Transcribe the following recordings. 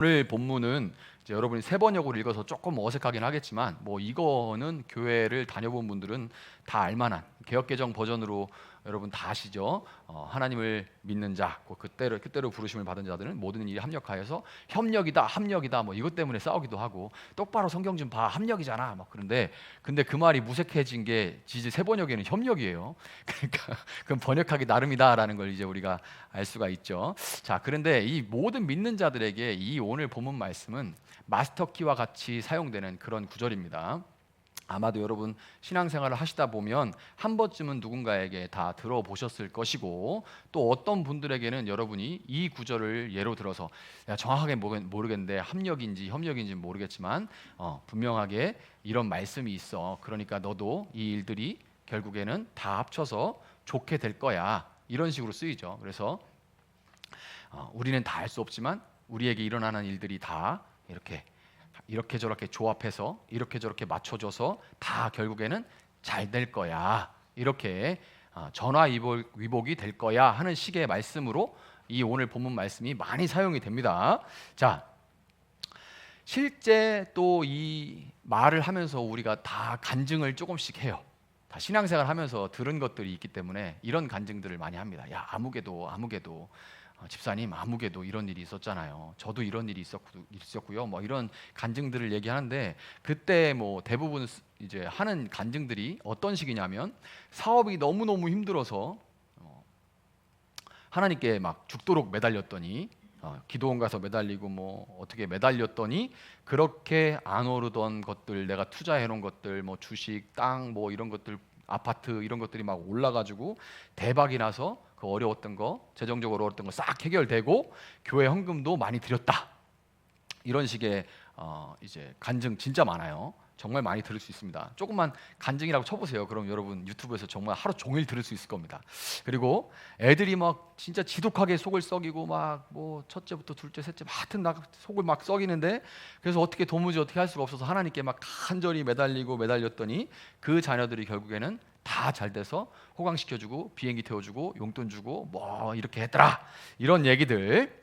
오늘 본문은 이제 여러분이 세 번역으로 읽어서 조금 어색하긴 하겠지만 이거는 교회를 다녀본 분들은 다 알만한 개역개정 버전으로 여러분 다 아시죠? 하나님을 믿는 자, 그때로 부르심을 받은 자들은 모든 일이 합력하여서 협력이다, 합력이다, 이것 때문에 싸우기도 하고 똑바로 성경 좀 봐, 합력이잖아, 그런데 근데 그 말이 무색해진 게 지지 세 번역에는 협력이에요. 그러니까 그건 번역하기 나름이다라는 걸 이제 우리가 알 수가 있죠. 자, 그런데 이 모든 믿는 자들에게 이 오늘 본문 말씀은 마스터키와 같이 사용되는 그런 구절입니다. 아마도 여러분 신앙생활을 하시다 보면 한 번쯤은 누군가에게 다 들어보셨을 것이고, 또 어떤 분들에게는 여러분이 이 구절을 예로 들어서 정확하게 모르겠는데 합력인지 협력인지 모르겠지만 분명하게 이런 말씀이 있어, 그러니까 너도 이 일들이 결국에는 다 합쳐서 좋게 될 거야, 이런 식으로 쓰이죠. 그래서 우리는 다 할 수 없지만 우리에게 일어나는 일들이 다 이렇게 저렇게 조합해서 이렇게 저렇게 맞춰줘서 다 결국에는 잘 될 거야, 이렇게 전화위복이 될 거야 하는 식의 말씀으로 이 오늘 본문 말씀이 많이 사용이 됩니다. 자, 실제 또 이 말을 하면서 우리가 다 간증을 조금씩 해요. 다 신앙생활 하면서 들은 것들이 있기 때문에 이런 간증들을 많이 합니다. 야, 아무개도 집사님, 아무개도 이런 일이 있었잖아요. 저도 이런 일이 있었고요. 이런 간증들을 얘기하는데, 그때 대부분 이제 하는 간증들이 어떤 식이냐면, 사업이 너무너무 힘들어서 하나님께 막 죽도록 매달렸더니, 기도원 가서 매달리고 어떻게 매달렸더니 그렇게 안 오르던 것들, 내가 투자해 놓은 것들, 주식, 땅, 이런 것들, 아파트 이런 것들이 막 올라가지고 대박이 나서 그 어려웠던 거, 재정적으로 어려웠던 거 싹 해결되고 교회 헌금도 많이 드렸다, 이런 식의 이제 간증 진짜 많아요. 정말 많이 들을 수 있습니다. 조금만 간증이라고 쳐보세요. 그럼 여러분 유튜브에서 정말 하루 종일 들을 수 있을 겁니다. 그리고 애들이 막 진짜 지독하게 속을 썩이고 첫째부터 둘째, 셋째 하여튼 속을 막 썩이는데, 그래서 도무지 어떻게 할 수가 없어서 하나님께 막 간절히 매달렸더니 그 자녀들이 결국에는 다 잘 돼서 호강시켜주고 비행기 태워주고 용돈 주고 이렇게 했더라, 이런 얘기들.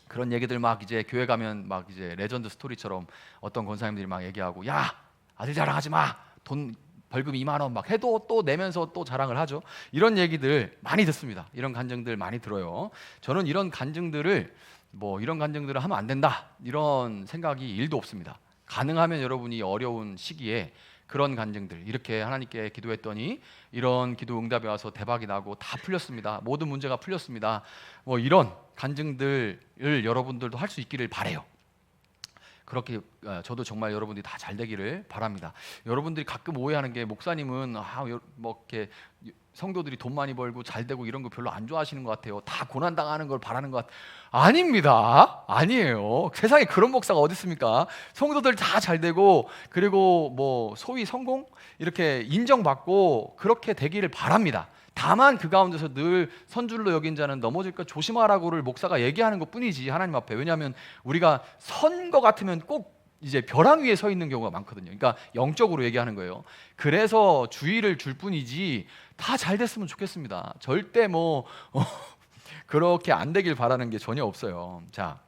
그런 얘기들 막 이제 교회 가면 막 이제 레전드 스토리처럼 어떤 권사님들이 막 얘기하고, 야, 아들 자랑하지 마, 돈 벌금 2만 원 막 해도 또 내면서 또 자랑을 하죠. 이런 얘기들 많이 듣습니다. 이런 간증들 많이 들어요. 저는 이런 간증들을 하면 안 된다, 이런 생각이 1도 없습니다. 가능하면 여러분이 어려운 시기에 그런 간증들, 이렇게 하나님께 기도했더니 이런 기도 응답이 와서 대박이 나고 다 풀렸습니다, 모든 문제가 풀렸습니다, 이런 간증들을 여러분들도 할 수 있기를 바래요. 그렇게 저도 정말 여러분들이 다 잘 되기를 바랍니다. 여러분들이 가끔 오해하는 게, 목사님은 이렇게 성도들이 돈 많이 벌고 잘 되고 이런 거 별로 안 좋아하시는 것 같아요. 다 고난 당하는 걸 바라는 것 아닙니다. 아니에요. 세상에 그런 목사가 어디 있습니까? 성도들 다 잘 되고, 그리고 소위 성공 이렇게 인정받고 그렇게 되기를 바랍니다. 다만 그 가운데서 늘 선줄로 여긴 자는 넘어질까 조심하라고를 목사가 얘기하는 것뿐이지, 하나님 앞에. 왜냐하면 우리가 선 거 같으면 꼭 이제 벼랑 위에 서 있는 경우가 많거든요. 그러니까 영적으로 얘기하는 거예요. 그래서 주의를 줄 뿐이지 다 잘 됐으면 좋겠습니다. 절대 그렇게 안 되길 바라는 게 전혀 없어요. 자,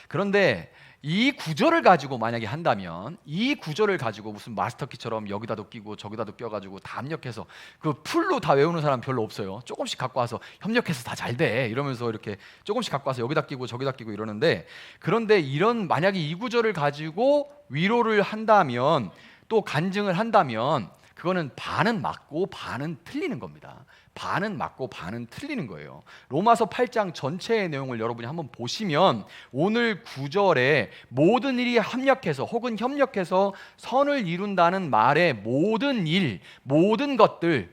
그런데 이 구절을 가지고 만약에 한다면, 이 구절을 가지고 무슨 마스터키처럼 여기다도 끼고 저기다도 껴가지고 다 합력해서 그 풀로 다 외우는 사람 별로 없어요. 조금씩 갖고 와서 협력해서 다 잘 돼 이러면서 이렇게 조금씩 갖고 와서 여기다 끼고 저기다 끼고 이러는데, 그런데 만약에 이 구절을 가지고 위로를 한다면, 또 간증을 한다면, 그거는 반은 맞고 반은 틀리는 겁니다. 반은 맞고 반은 틀리는 거예요. 로마서 8장 전체의 내용을 여러분이 한번 보시면, 오늘 9절에 모든 일이 합력해서 혹은 협력해서 선을 이룬다는 말의 모든 일, 모든 것들은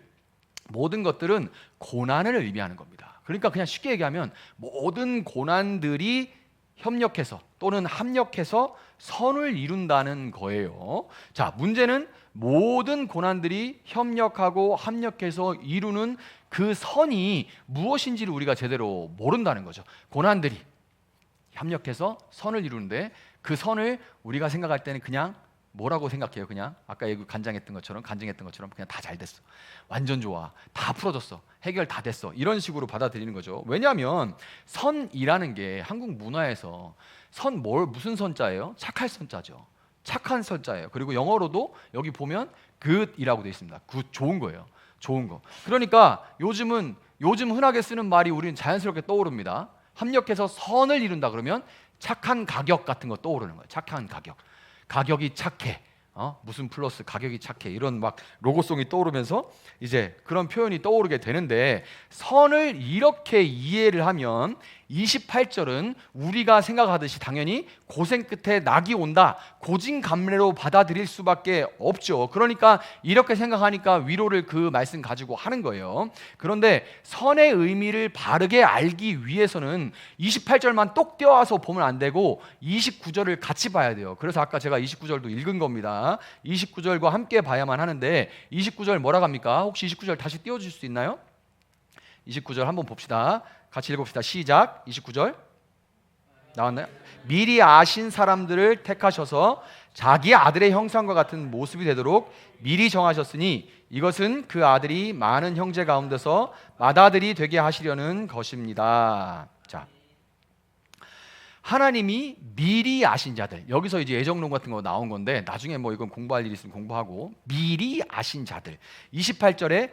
고난을 의미하는 겁니다. 그러니까 그냥 쉽게 얘기하면 모든 고난들이 협력해서 또는 합력해서 선을 이룬다는 거예요. 자, 문제는 모든 고난들이 협력하고 합력해서 이루는 그 선이 무엇인지를 우리가 제대로 모른다는 거죠. 고난들이 협력해서 선을 이루는데, 그 선을 우리가 생각할 때는 그냥 뭐라고 생각해요? 그냥 아까 간증했던 것처럼 그냥 다 잘 됐어, 완전 좋아, 다 풀어졌어, 해결 다 됐어, 이런 식으로 받아들이는 거죠. 왜냐하면 선이라는 게 한국 문화에서 무슨 선자예요? 착할 선자죠. 착한 선자예요. 그리고 영어로도 여기 보면 good이라고 되어 있습니다. good, 좋은 거예요. 좋은 거. 그러니까 요즘 흔하게 쓰는 말이 우리는 자연스럽게 떠오릅니다. 합력해서 선을 이룬다 그러면 착한 가격 같은 거 떠오르는 거예요. 착한 가격. 가격이 착해. 무슨 플러스 가격이 착해. 이런 막 로고송이 떠오르면서 이제 그런 표현이 떠오르게 되는데, 선을 이렇게 이해를 하면 28절은 우리가 생각하듯이 당연히 고생 끝에 낙이 온다, 고진감래로 받아들일 수밖에 없죠. 그러니까 이렇게 생각하니까 위로를 그 말씀 가지고 하는 거예요. 그런데 선의 의미를 바르게 알기 위해서는 28절만 똑 떼어와서 보면 안 되고 29절을 같이 봐야 돼요. 그래서 아까 제가 29절도 읽은 겁니다. 29절과 함께 봐야만 하는데, 29절 뭐라고 합니까? 혹시 29절 다시 띄워줄 수 있나요? 29절 한번 봅시다. 같이 읽읍시다. 시작. 29절 나왔나요? 미리 아신 사람들을 택하셔서 자기 아들의 형상과 같은 모습이 되도록 미리 정하셨으니 이것은 그 아들이 많은 형제 가운데서 맏아들이 되게 하시려는 것입니다. 자, 하나님이 미리 아신 자들, 여기서 이제 예정론 같은 거 나온 건데 나중에 뭐 이건 공부할 일 있으면 공부하고, 미리 아신 자들, 28절에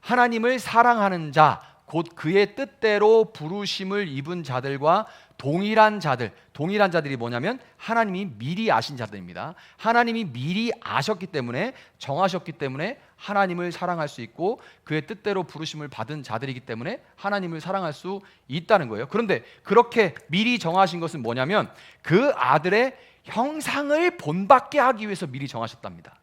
하나님을 사랑하는 자, 곧 그의 뜻대로 부르심을 입은 자들과 동일한 자들, 동일한 자들이 뭐냐면 하나님이 미리 아신 자들입니다. 하나님이 미리 아셨기 때문에, 정하셨기 때문에 하나님을 사랑할 수 있고 그의 뜻대로 부르심을 받은 자들이기 때문에 하나님을 사랑할 수 있다는 거예요. 그런데 그렇게 미리 정하신 것은 뭐냐면 그 아들의 형상을 본받게 하기 위해서 미리 정하셨답니다.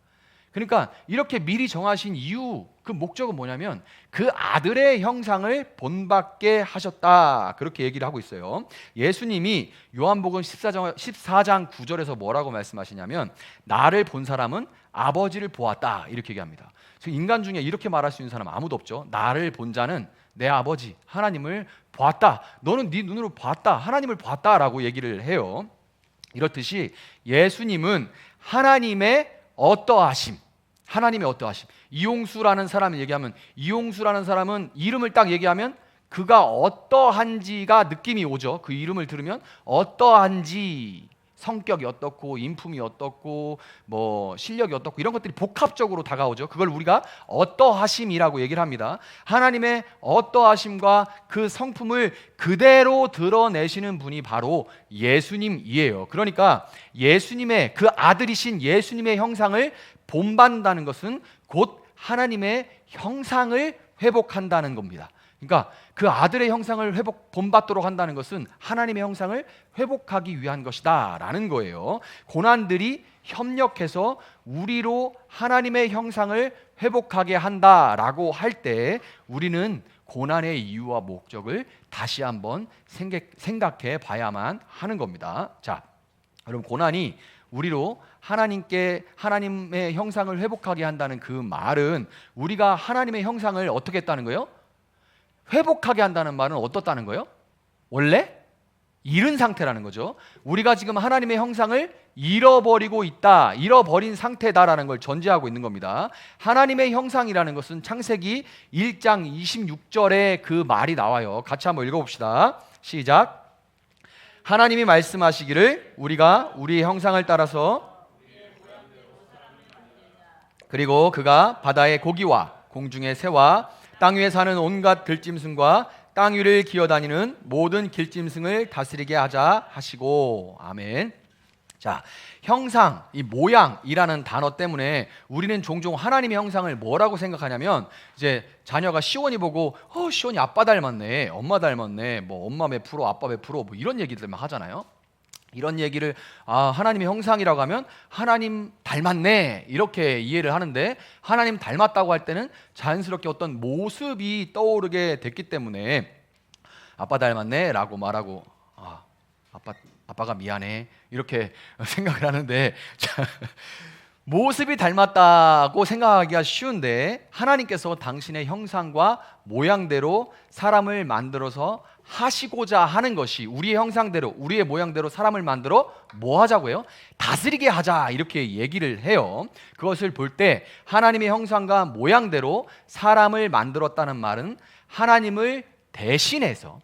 그러니까 이렇게 미리 정하신 이유, 그 목적은 뭐냐면 그 아들의 형상을 본받게 하셨다, 그렇게 얘기를 하고 있어요. 예수님이 요한복음 14장 9절에서 뭐라고 말씀하시냐면 나를 본 사람은 아버지를 보았다, 이렇게 얘기합니다. 인간 중에 이렇게 말할 수 있는 사람 아무도 없죠. 나를 본 자는 내 아버지 하나님을 보았다. 너는 네 눈으로 봤다, 하나님을 봤다라고 얘기를 해요. 이렇듯이 예수님은 하나님의 어떠하심, 하나님의 어떠하심. 이용수라는 사람을 얘기하면, 이용수라는 사람은 이름을 딱 얘기하면 그가 어떠한지가 느낌이 오죠. 그 이름을 들으면 어떠한지, 성격이 어떻고 인품이 어떻고 뭐 실력이 어떻고 이런 것들이 복합적으로 다가오죠. 그걸 우리가 어떠하심이라고 얘기를 합니다. 하나님의 어떠하심과 그 성품을 그대로 드러내시는 분이 바로 예수님이에요. 그러니까 예수님의, 그 아들이신 예수님의 형상을 본받는다는 것은 곧 하나님의 형상을 회복한다는 겁니다. 그러니까 그 아들의 형상을 본받도록 한다는 것은 하나님의 형상을 회복하기 위한 것이다 라는 거예요. 고난들이 협력해서 우리로 하나님의 형상을 회복하게 한다라고 할 때 우리는 고난의 이유와 목적을 다시 한번 생각해 봐야만 하는 겁니다. 자, 여러분, 고난이 우리로 하나님의 형상을 회복하게 한다는 그 말은 우리가 하나님의 형상을 어떻게 했다는 거예요? 회복하게 한다는 말은 어떻다는 거예요? 원래 잃은 상태라는 거죠. 우리가 지금 하나님의 형상을 잃어버리고 있다, 잃어버린 상태다라는 걸 전제하고 있는 겁니다. 하나님의 형상이라는 것은 창세기 1장 26절에 그 말이 나와요. 같이 한번 읽어봅시다. 시작. 하나님이 말씀하시기를 우리가 우리의 형상을 따라서, 그리고 그가 바다의 고기와 공중의 새와 땅 위에 사는 온갖 들짐승과 땅 위를 기어다니는 모든 길짐승을 다스리게 하자 하시고. 아멘. 자, 형상, 이 모양이라는 단어 때문에 우리는 종종 하나님의 형상을 뭐라고 생각하냐면, 이제 자녀가 시원이 보고 시원이 아빠 닮았네, 엄마 닮았네, 뭐 엄마 몇 프로 아빠 몇 프로 뭐 이런 얘기들만 하잖아요. 이런 얘기를 하나님의 형상이라고 하면 하나님 닮았네 이렇게 이해를 하는데, 하나님 닮았다고 할 때는 자연스럽게 어떤 모습이 떠오르게 됐기 때문에 아빠 닮았네 라고 말하고 아빠가 미안해 이렇게 생각을 하는데, 모습이 닮았다고 생각하기가 쉬운데 하나님께서 당신의 형상과 모양대로 사람을 만들어서 하시고자 하는 것이, 우리의 형상대로 우리의 모양대로 사람을 만들어 뭐 하자고요? 다스리게 하자 이렇게 얘기를 해요. 그것을 볼 때 하나님의 형상과 모양대로 사람을 만들었다는 말은 하나님을 대신해서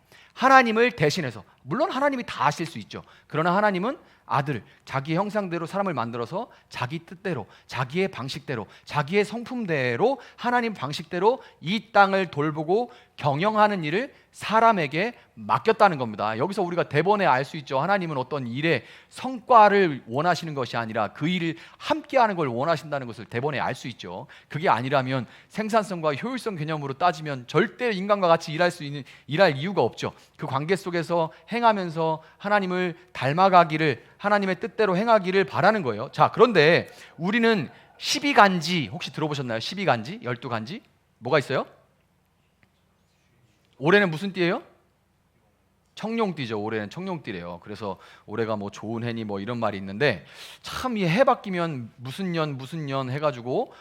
물론 하나님이 다 하실 수 있죠. 그러나 하나님은 아들, 자기 형상대로 사람을 만들어서 자기 뜻대로, 자기의 방식대로, 자기의 성품대로, 하나님 방식대로 이 땅을 돌보고 경영하는 일을 사람에게 맡겼다는 겁니다. 여기서 우리가 대번에 알 수 있죠. 하나님은 어떤 일의 성과를 원하시는 것이 아니라 그 일을 함께하는 걸 원하신다는 것을 대번에 알 수 있죠. 그게 아니라면 생산성과 효율성 개념으로 따지면 절대 인간과 같이 일할 이유가 없죠. 그 관계 속에서 행하면서 하나님을 닮아가기를, 하나님의 뜻대로 행하기를 바라는 거예요. 자, 그런데 우리는 12간지 혹시 들어보셨나요? 12간지? 12간지? 뭐가 있어요? 올해는 무슨 띠예요? 청룡띠죠. 올해는 청룡띠래요. 그래서 올해가 뭐 좋은 해니 뭐 이런 말이 있는데, 참 이 해 바뀌면 무슨 년 해가지고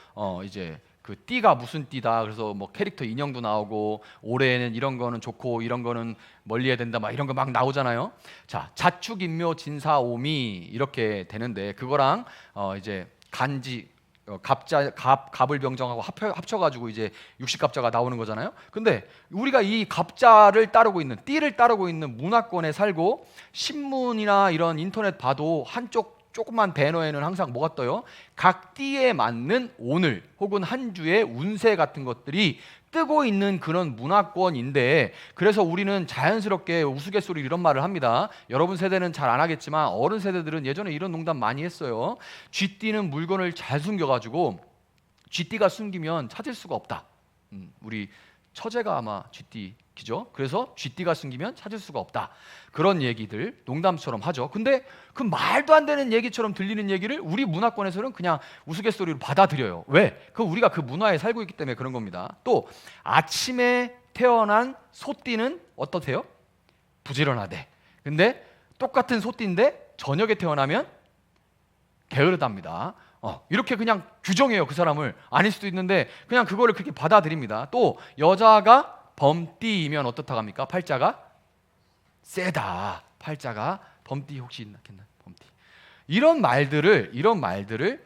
이제 그 띠가 무슨 띠다. 그래서 뭐 캐릭터 인형도 나오고 올해는 이런 거는 좋고 이런 거는 멀리해야 된다. 막 이런 거 막 나오잖아요. 자, 자축인묘 진사오미 이렇게 되는데, 그거랑 이제 간지 갑을 병정하고 합쳐가지고 이제 육식갑자가 나오는 거잖아요. 근데 우리가 이 갑자를 따르고 있는, 띠를 따르고 있는 문화권에 살고 신문이나 이런 인터넷 봐도 한쪽 조그만 배너에는 항상 뭐가 떠요? 각 띠에 맞는 오늘 혹은 한 주의 운세 같은 것들이 뜨고 있는 그런 문화권인데, 그래서 우리는 자연스럽게 우스갯소리 이런 말을 합니다. 여러분 세대는 잘 안 하겠지만 어른 세대들은 예전에 이런 농담 많이 했어요. 쥐띠는 물건을 잘 숨겨가지고 쥐띠가 숨기면 찾을 수가 없다. 우리 처제가 아마 쥐띠기죠. 그래서 쥐띠가 숨기면 찾을 수가 없다. 그런 얘기들 농담처럼 하죠. 근데 그 말도 안 되는 얘기처럼 들리는 얘기를 우리 문화권에서는 그냥 우스갯소리로 받아들여요. 왜? 그 우리가 그 문화에 살고 있기 때문에 그런 겁니다. 또 아침에 태어난 소띠는 어떠세요? 부지런하대. 근데 똑같은 소띠인데 저녁에 태어나면 게으르답니다. 이렇게 그냥 규정해요. 그 사람을. 아닐 수도 있는데 그냥 그거를 그렇게 받아들입니다. 또 여자가 범띠이면 어떻다고 합니까? 팔자가 세다. 팔자가 범띠 혹시 있나요? 범띠. 이런 말들을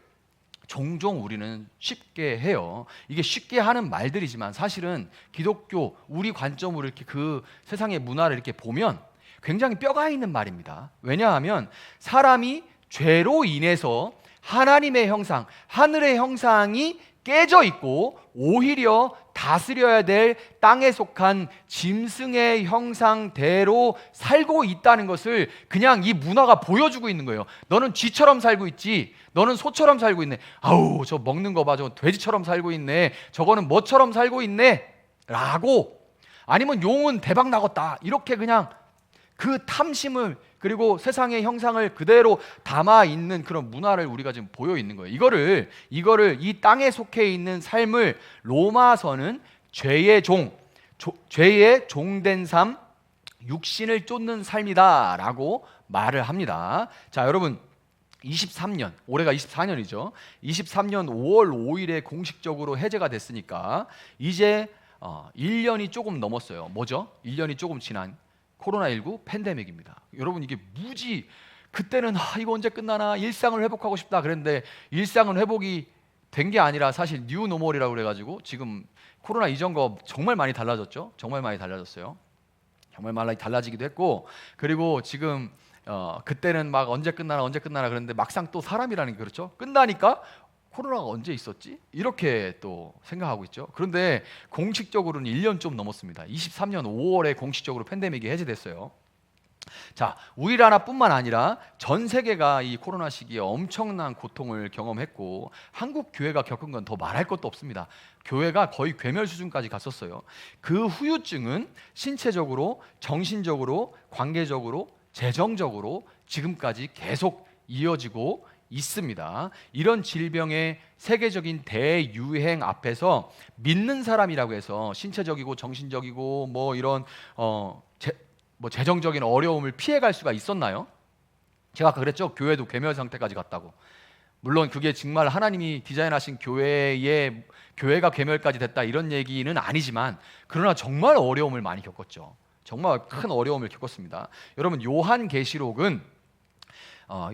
종종 우리는 쉽게 해요. 이게 쉽게 하는 말들이지만 사실은 기독교 우리 관점으로 이렇게 그 세상의 문화를 이렇게 보면 굉장히 뼈가 있는 말입니다. 왜냐하면 사람이 죄로 인해서 하나님의 형상, 하늘의 형상이 깨져 있고 오히려 다스려야 될 땅에 속한 짐승의 형상대로 살고 있다는 것을 그냥 이 문화가 보여주고 있는 거예요. 너는 쥐처럼 살고 있지, 너는 소처럼 살고 있네. 아우, 저 먹는 거 봐, 저 돼지처럼 살고 있네, 저거는 뭐처럼 살고 있네 라고, 아니면 용은 대박 나겠다, 이렇게 그냥 그 탐심을, 그리고 세상의 형상을 그대로 담아 있는 그런 문화를 우리가 지금 보여 있는 거예요. 이거를 이 땅에 속해 있는 삶을 로마서는 죄의 종된 삶, 육신을 쫓는 삶이다라고 말을 합니다. 자, 여러분 23년, 올해가 24년이죠. 23년 5월 5일에 공식적으로 해제가 됐으니까 이제 1년이 조금 넘었어요. 뭐죠? 1년이 조금 지난 코로나19 팬데믹입니다. 여러분 이게 무지, 그때는 이거 언제 끝나나, 일상을 회복하고 싶다 그랬는데 일상은 회복이 된 게 아니라 사실 뉴 노멀이라고 그래가지고 지금 코로나 이전과 정말 많이 달라졌죠. 정말 많이 달라졌어요. 정말 많이 달라지기도 했고, 그리고 지금 그때는 막 언제 끝나나 그랬는데 막상 또 사람이라는 게 그렇죠. 끝나니까 코로나가 언제 있었지? 이렇게 또 생각하고 있죠. 그런데 공식적으로는 1년 좀 넘었습니다. 23년 5월에 공식적으로 팬데믹이 해제됐어요. 자, 우리나라뿐만 아니라 전 세계가 이 코로나 시기에 엄청난 고통을 경험했고, 한국 교회가 겪은 건 더 말할 것도 없습니다. 교회가 거의 괴멸 수준까지 갔었어요. 그 후유증은 신체적으로, 정신적으로, 관계적으로, 재정적으로 지금까지 계속 이어지고 있습니다. 이런 질병의 세계적인 대유행 앞에서 믿는 사람이라고 해서 신체적이고 정신적이고 뭐 이런 재정적인 어려움을 피해갈 수가 있었나요? 제가 아까 그랬죠. 교회도 괴멸 상태까지 갔다고. 물론 그게 정말 하나님이 디자인하신 교회가 괴멸까지 됐다 이런 얘기는 아니지만, 그러나 정말 어려움을 많이 겪었죠. 정말 큰 어려움을 겪었습니다. 여러분 요한계시록은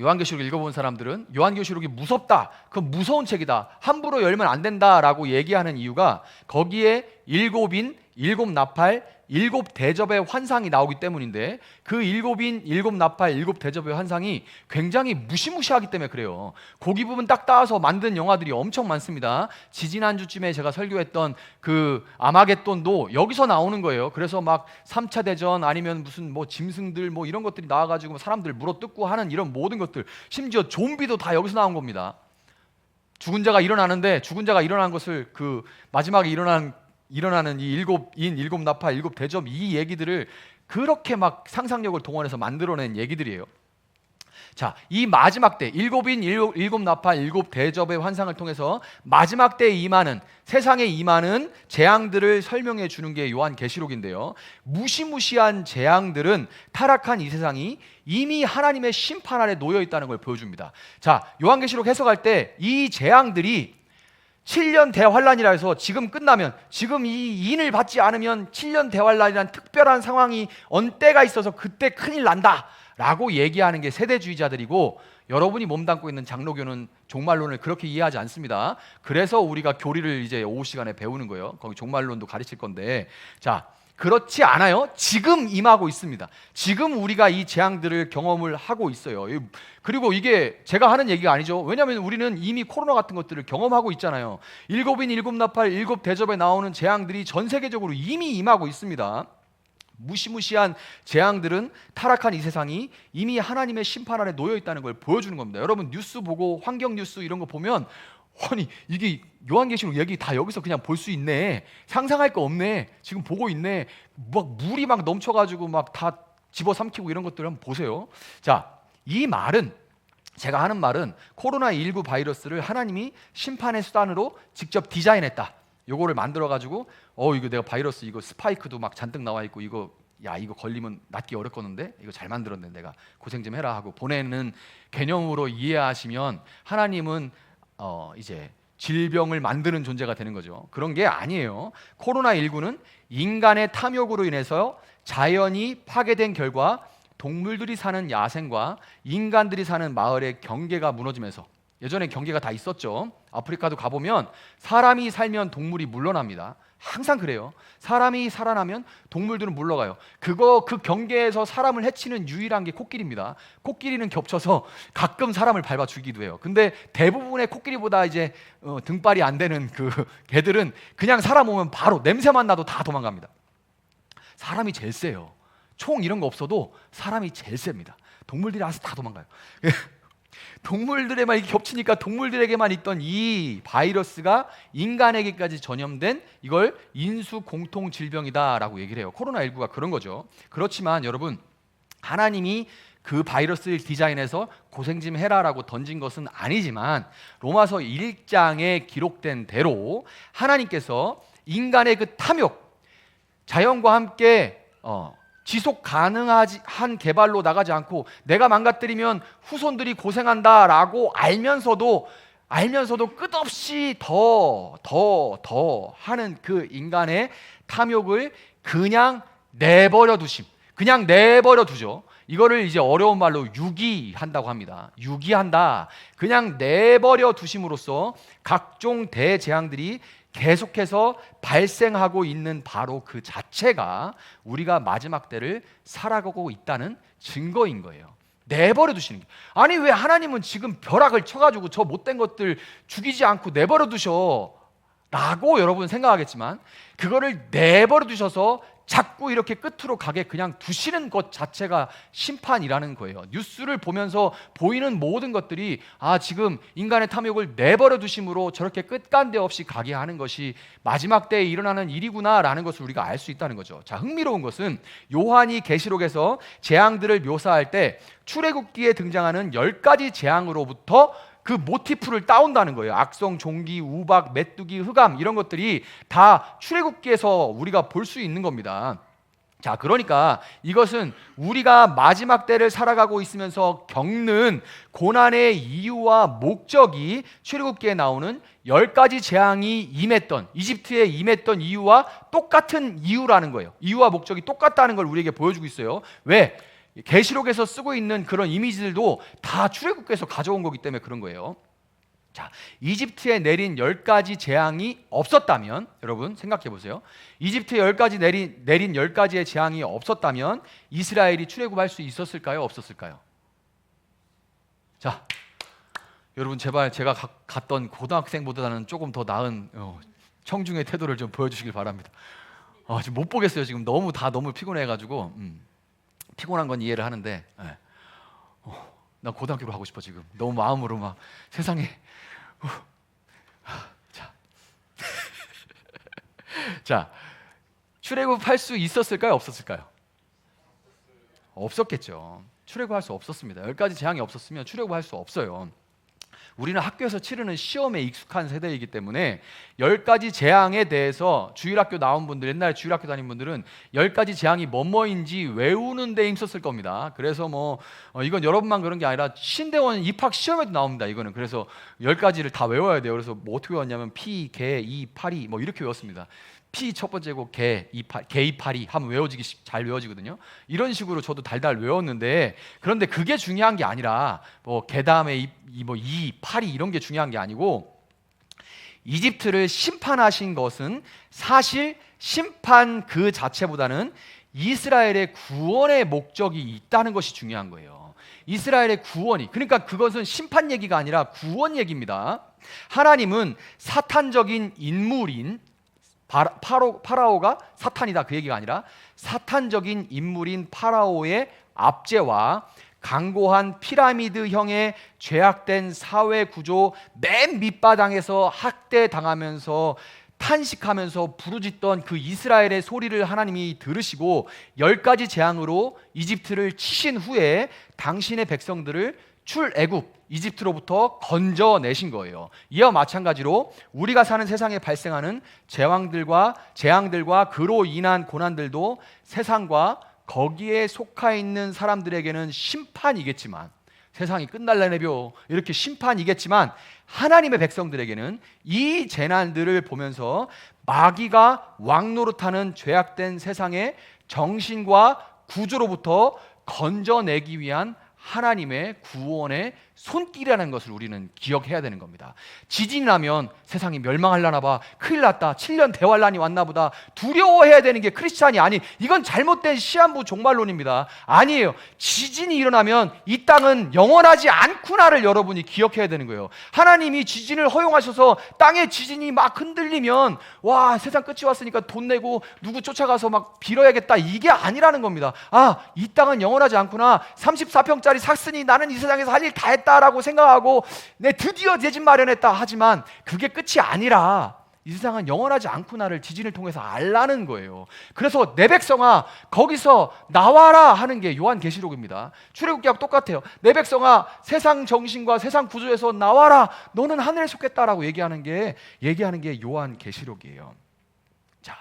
요한계시록 읽어본 사람들은 요한계시록이 무섭다, 그건 무서운 책이다, 함부로 열면 안 된다라고 얘기하는 이유가 거기에 일곱 나팔, 일곱 대접의 환상이 나오기 때문인데, 그 일곱인 일곱 나팔 일곱 대접의 환상이 굉장히 무시무시하기 때문에 그래요. 고기 부분 딱 따서 만든 영화들이 엄청 많습니다. 지지난주쯤에 제가 설교했던 그 아마겟돈도 여기서 나오는 거예요. 그래서 막 3차 대전 아니면 무슨 뭐 짐승들 뭐 이런 것들이 나와가지고 사람들 물어뜯고 하는 이런 모든 것들, 심지어 좀비도 다 여기서 나온 겁니다. 죽은 자가 일어나는데, 죽은 자가 일어난 것을 그 마지막에 일어나는 이 일곱인 일곱 나팔 일곱 대접, 이 얘기들을 그렇게 막 상상력을 동원해서 만들어낸 얘기들이에요. 자, 이 마지막 때 일곱인 일곱 나팔 일곱 대접의 환상을 통해서 마지막 때에 임하는, 세상에 임하는 재앙들을 설명해 주는 게 요한계시록인데요. 무시무시한 재앙들은 타락한 이 세상이 이미 하나님의 심판 아래 놓여 있다는 걸 보여줍니다. 자, 요한계시록 해석할 때 이 재앙들이 7년 대환란이라 해서 지금 끝나면, 지금 이 인을 받지 않으면 7년 대환란이라는 특별한 상황이 언 때가 있어서 그때 큰일 난다 라고 얘기하는 게 세대주의자들이고, 여러분이 몸담고 있는 장로교는 종말론을 그렇게 이해하지 않습니다. 그래서 우리가 교리를 이제 오후 시간에 배우는 거예요. 거기 종말론도 가르칠 건데, 자, 그렇지 않아요. 지금 임하고 있습니다. 지금 우리가 이 재앙들을 경험을 하고 있어요. 그리고 이게 제가 하는 얘기가 아니죠. 왜냐하면 우리는 이미 코로나 같은 것들을 경험하고 있잖아요. 일곱인 일곱 나팔 일곱 대접에 나오는 재앙들이 전 세계적으로 이미 임하고 있습니다. 무시무시한 재앙들은 타락한 이 세상이 이미 하나님의 심판 아래 놓여 있다는 걸 보여주는 겁니다. 여러분 뉴스 보고 환경 뉴스 이런 거 보면, 아니 이게 요한계시록 얘기 다 여기서 그냥 볼 수 있네, 상상할 거 없네, 지금 보고 있네, 막 물이 막 넘쳐가지고 막 다 집어삼키고 이런 것들 한번 보세요. 자, 이 말은, 제가 하는 말은 코로나19 바이러스를 하나님이 심판의 수단으로 직접 디자인했다, 요거를 만들어가지고 이거 내가 바이러스 이거 스파이크도 막 잔뜩 나와 있고 이거 이거 걸리면 낫기 어렵겠는데 이거 잘 만들었네, 내가 고생 좀 해라 하고 보내는 개념으로 이해하시면 하나님은 이제 질병을 만드는 존재가 되는 거죠. 그런 게 아니에요. 코로나19는 인간의 탐욕으로 인해서 자연이 파괴된 결과 동물들이 사는 야생과 인간들이 사는 마을의 경계가 무너지면서, 예전에 경계가 다 있었죠. 아프리카도 가보면 사람이 살면 동물이 물러납니다. 항상 그래요. 사람이 살아나면 동물들은 물러가요. 그 경계에서 사람을 해치는 유일한 게 코끼리입니다. 코끼리는 겹쳐서 가끔 사람을 밟아 죽이기도 해요. 근데 대부분의 코끼리보다 이제 등발이 안 되는 그 개들은 그냥 사람 오면 바로 냄새만 나도 다 도망갑니다. 사람이 제일 세요. 총 이런 거 없어도 사람이 제일 셉니다. 동물들이 알아서 다 도망가요. 동물들에만 이게 겹치니까 동물들에게만 있던 이 바이러스가 인간에게까지 전염된, 이걸 인수 공통 질병이다라고 얘기를 해요. 코로나19가 그런 거죠. 그렇지만 여러분, 하나님이 그 바이러스를 디자인해서 고생 좀 해라라고 던진 것은 아니지만, 로마서 1장에 기록된 대로 하나님께서 인간의 그 탐욕, 자연과 함께 지속 가능한 개발로 나가지 않고 내가 망가뜨리면 후손들이 고생한다라고 알면서도 끝없이 더 하는 그 인간의 탐욕을 그냥 내버려 두심, 그냥 내버려 두죠. 이거를 이제 어려운 말로 유기한다고 합니다. 유기한다. 그냥 내버려 두심으로써 각종 대재앙들이 계속해서 발생하고 있는 바로 그 자체가 우리가 마지막 때를 살아가고 있다는 증거인 거예요. 내버려 두시는 게. 아니 왜 하나님은 지금 벼락을 쳐가지고 저 못된 것들 죽이지 않고 내버려 두셔 라고 여러분 생각하겠지만, 그거를 내버려 두셔서 자꾸 이렇게 끝으로 가게 그냥 두시는 것 자체가 심판이라는 거예요. 뉴스를 보면서 보이는 모든 것들이 지금 인간의 탐욕을 내버려 두심으로 저렇게 끝간데 없이 가게 하는 것이 마지막 때에 일어나는 일이구나라는 것을 우리가 알 수 있다는 거죠. 자, 흥미로운 것은 요한이 계시록에서 재앙들을 묘사할 때 출애굽기에 등장하는 10가지 재앙으로부터 그 모티프를 따온다는 거예요. 악성, 종기, 우박, 메뚜기, 흑암 이런 것들이 다 출애굽기에서 우리가 볼 수 있는 겁니다. 자, 그러니까 이것은 우리가 마지막 때를 살아가고 있으면서 겪는 고난의 이유와 목적이 출애굽기에 나오는 10가지 재앙이 임했던, 이집트에 임했던 이유와 똑같은 이유라는 거예요. 이유와 목적이 똑같다는 걸 우리에게 보여주고 있어요. 왜? 계시록에서 쓰고 있는 그런 이미지들도 다 출애굽기에서 가져온 거기 때문에 그런 거예요. 자, 이집트에 내린 10가지 재앙이 없었다면, 여러분 생각해 보세요. 이집트에 10가지 내린 10가지의 재앙이 없었다면 이스라엘이 출애굽할 수 있었을까요? 없었을까요? 자, 여러분 제발 제가 갔던 고등학생보다는 조금 더 나은 청중의 태도를 좀 보여주시길 바랍니다. 지금 못 보겠어요. 지금 너무 피곤해가지고 피곤한 건 이해를 하는데 나 고등학교로 가고 싶어. 지금 너무 마음으로 막 세상에 자, 출애굽할 수 있었을까요? 없었을까요? 없었겠죠. 출애굽할 수 없었습니다. 10가지 재앙이 없었으면 출애굽할 수 없어요. 우리는 학교에서 치르는 시험에 익숙한 세대이기 때문에 10가지 재앙에 대해서 주일학교 나온 분들, 옛날에 주일학교 다닌 분들은 10가지 재앙이 뭐뭐인지 외우는 데 힘썼을 겁니다. 그래서 이건 여러분만 그런 게 아니라 신대원 입학 시험에도 나옵니다. 이거는. 그래서 10가지를 다 외워야 돼요. 그래서 어떻게 외웠냐면 피, 개, 이, 파리 이렇게 외웠습니다. 피 첫 번째고 개, 이파리 하면 잘 외워지거든요. 이런 식으로 저도 달달 외웠는데, 그런데 그게 중요한 게 아니라 개 다음에 이, 파리 이런 게 중요한 게 아니고, 이집트를 심판하신 것은 사실 심판 그 자체보다는 이스라엘의 구원의 목적이 있다는 것이 중요한 거예요. 이스라엘의 구원이, 그러니까 그것은 심판 얘기가 아니라 구원 얘기입니다. 하나님은 사탄적인 인물인 파라오가 사탄이다 그 얘기가 아니라 사탄적인 인물인 파라오의 압제와 강고한 피라미드형의 죄악된 사회 구조 맨 밑바닥에서 학대당하면서 탄식하면서 부르짖던 그 이스라엘의 소리를 하나님이 들으시고 10가지 재앙으로 이집트를 치신 후에 당신의 백성들을 출애굽 이집트로부터 건져내신 거예요. 이와 마찬가지로 우리가 사는 세상에 발생하는 재앙들과 그로 인한 고난들도 세상과 거기에 속하 있는 사람들에게는 심판이겠지만, 세상이 끝날래네벼 이렇게 심판이겠지만, 하나님의 백성들에게는 이 재난들을 보면서 마귀가 왕노릇하는 죄악된 세상의 정신과 구조로부터 건져내기 위한 하나님의 구원의 손길이라는 것을 우리는 기억해야 되는 겁니다. 지진이 나면 세상이 멸망하려나 봐, 큰일 났다, 7년 대환란이 왔나 보다, 두려워해야 되는 게 크리스찬이 아니, 이건 잘못된 시한부 종말론입니다. 아니에요. 지진이 일어나면 이 땅은 영원하지 않구나를 여러분이 기억해야 되는 거예요. 하나님이 지진을 허용하셔서 땅에 지진이 막 흔들리면 와, 세상 끝이 왔으니까 돈 내고 누구 쫓아가서 막 빌어야겠다, 이게 아니라는 겁니다. 이 땅은 영원하지 않구나, 34평짜리 샀으니 나는 이 세상에서 할 일 다 했다 라고 생각하고 내 드디어 내 집 마련했다 하지만 그게 끝이 아니라 이 세상은 영원하지 않구나를 지진을 통해서 알라는 거예요. 그래서 내 백성아 거기서 나와라 하는 게 요한계시록입니다. 출애굽기하고 똑같아요. 내 백성아 세상 정신과 세상 구조에서 나와라, 너는 하늘에 속했다라고 얘기하는 게 요한계시록이에요. 자,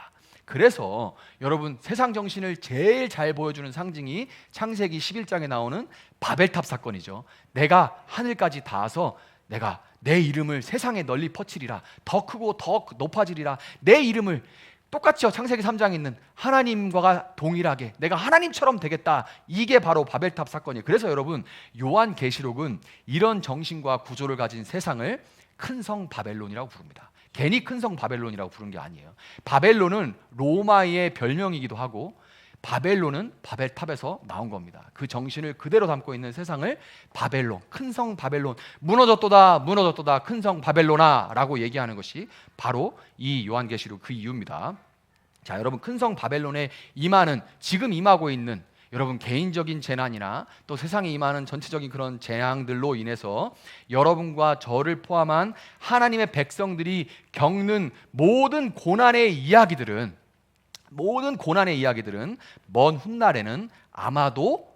그래서 여러분 세상 정신을 제일 잘 보여주는 상징이 창세기 11장에 나오는 바벨탑 사건이죠. 내가 하늘까지 닿아서 내가 내 이름을 세상에 널리 퍼치리라, 더 크고 더 높아지리라, 내 이름을 똑같죠. 창세기 3장에 있는 하나님과 동일하게 내가 하나님처럼 되겠다, 이게 바로 바벨탑 사건이에요. 그래서 여러분 요한계시록은 이런 정신과 구조를 가진 세상을 큰 성 바벨론이라고 부릅니다. 괜히 큰 성 바벨론이라고 부른 게 아니에요. 바벨론은 로마의 별명이기도 하고 바벨론은 바벨탑에서 나온 겁니다. 그 정신을 그대로 담고 있는 세상을 바벨론, 큰 성 바벨론, 무너졌도다 큰 성 바벨로나 라고 얘기하는 것이 바로 이 요한계시록 그 이유입니다. 자, 여러분 큰 성 바벨론에 임하는, 지금 임하고 있는 여러분 개인적인 재난이나 또 세상에 임하는 전체적인 그런 재앙들로 인해서 여러분과 저를 포함한 하나님의 백성들이 겪는 모든 고난의 이야기들은 먼 훗날에는 아마도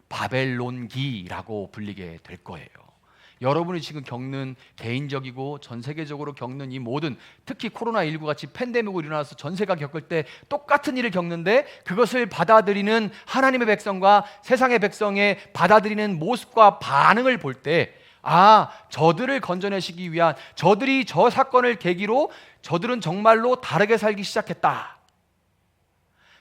출바벨론기라고 불리게 될 거예요. 여러분이 지금 겪는 개인적이고 전 세계적으로 겪는 이 모든, 특히 코로나19 같이 팬데믹이 일어나서 전 세계가 겪을 때 똑같은 일을 겪는데 그것을 받아들이는 하나님의 백성과 세상의 백성의 받아들이는 모습과 반응을 볼 때 저들을 건져내시기 위한, 저들이 저 사건을 계기로 저들은 정말로 다르게 살기 시작했다.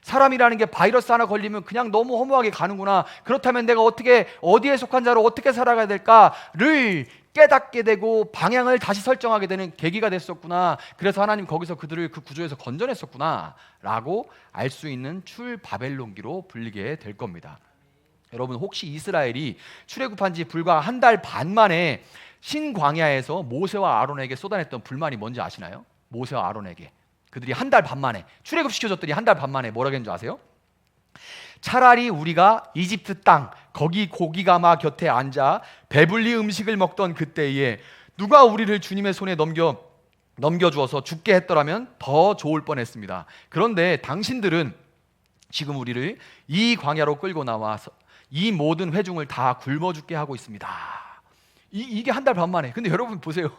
사람이라는 게 바이러스 하나 걸리면 그냥 너무 허무하게 가는구나. 그렇다면 내가 어디에 속한 자로 어떻게 살아가야 될까를 깨닫게 되고 방향을 다시 설정하게 되는 계기가 됐었구나. 그래서 하나님 거기서 그들을 그 구조에서 건져냈었구나 라고 알 수 있는 출바벨론기로 불리게 될 겁니다. 여러분, 혹시 이스라엘이 출애굽한 지 불과 한 달 반 만에 신광야에서 모세와 아론에게 쏟아냈던 불만이 뭔지 아시나요? 모세와 아론에게 그들이 한 달 반 만에 출애굽시켜줬더니 한 달 반 만에 뭐라고 했는지 아세요? 차라리 우리가 이집트 땅 거기 고기가마 곁에 앉아 배불리 음식을 먹던 그때에 누가 우리를 주님의 손에 넘겨주어서 죽게 했더라면 더 좋을 뻔했습니다. 그런데 당신들은 지금 우리를 이 광야로 끌고 나와서 이 모든 회중을 다 굶어 죽게 하고 있습니다. 이게 한 달 반 만에. 근데 여러분 보세요.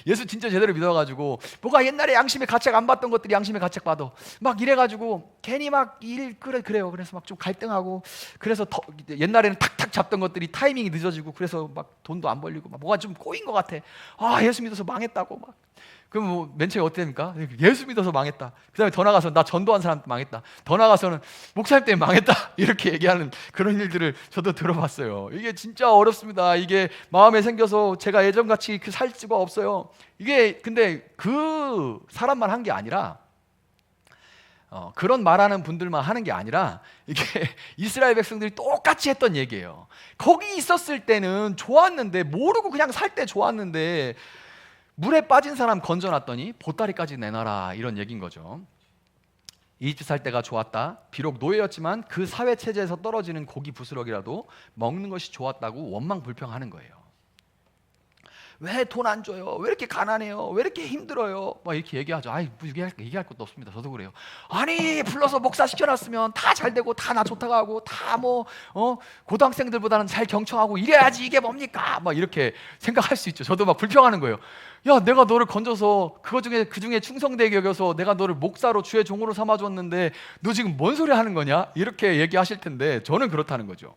예수 진짜 제대로 믿어가지고 뭐가 옛날에 양심의 가책 안 받던 것들이 양심의 가책 받아. 막 이래가지고 괜히 막 그래요. 그래서 막 좀 갈등하고 그래서 옛날에는 탁탁 잡던 것들이 타이밍이 늦어지고 그래서 막 돈도 안 벌리고 막 뭐가 좀 꼬인 것 같아. 아, 예수 믿어서 망했다고 막. 그럼 뭐 맨 처음에 어떻게 됩니까? 예수 믿어서 망했다. 그 다음에 더 나가서 나 전도한 사람 망했다. 더 나가서는 목사님 때문에 망했다. 이렇게 얘기하는 그런 일들을 저도 들어봤어요. 이게 진짜 어렵습니다. 이게 마음에 생겨서 제가 예전같이 살 수가 없어요. 이게 근데 그 사람만 한 게 아니라 그런 말하는 분들만 하는 게 아니라 이게 이스라엘 백성들이 똑같이 했던 얘기예요. 거기 있었을 때는 좋았는데 모르고 그냥 살 때 좋았는데 물에 빠진 사람 건져놨더니 보따리까지 내놔라 이런 얘기인 거죠. 이집트 살 때가 좋았다. 비록 노예였지만 그 사회 체제에서 떨어지는 고기 부스러기라도 먹는 것이 좋았다고 원망 불평하는 거예요. 왜 돈 안 줘요? 왜 이렇게 가난해요? 왜 이렇게 힘들어요? 막 이렇게 얘기하죠. 아이, 뭐 얘기할 것도 없습니다. 저도 그래요. 아니, 불러서 목사 시켜놨으면 다 잘 되고 다 나 좋다고 하고 다 고등학생들보다는 잘 경청하고 이래야지 이게 뭡니까? 막 이렇게 생각할 수 있죠. 저도 막 불평하는 거예요. 야, 내가 너를 건져서 그 중에 충성되게 여겨서 내가 너를 목사로 주의 종으로 삼아줬는데 너 지금 뭔 소리 하는 거냐? 이렇게 얘기하실 텐데 저는 그렇다는 거죠.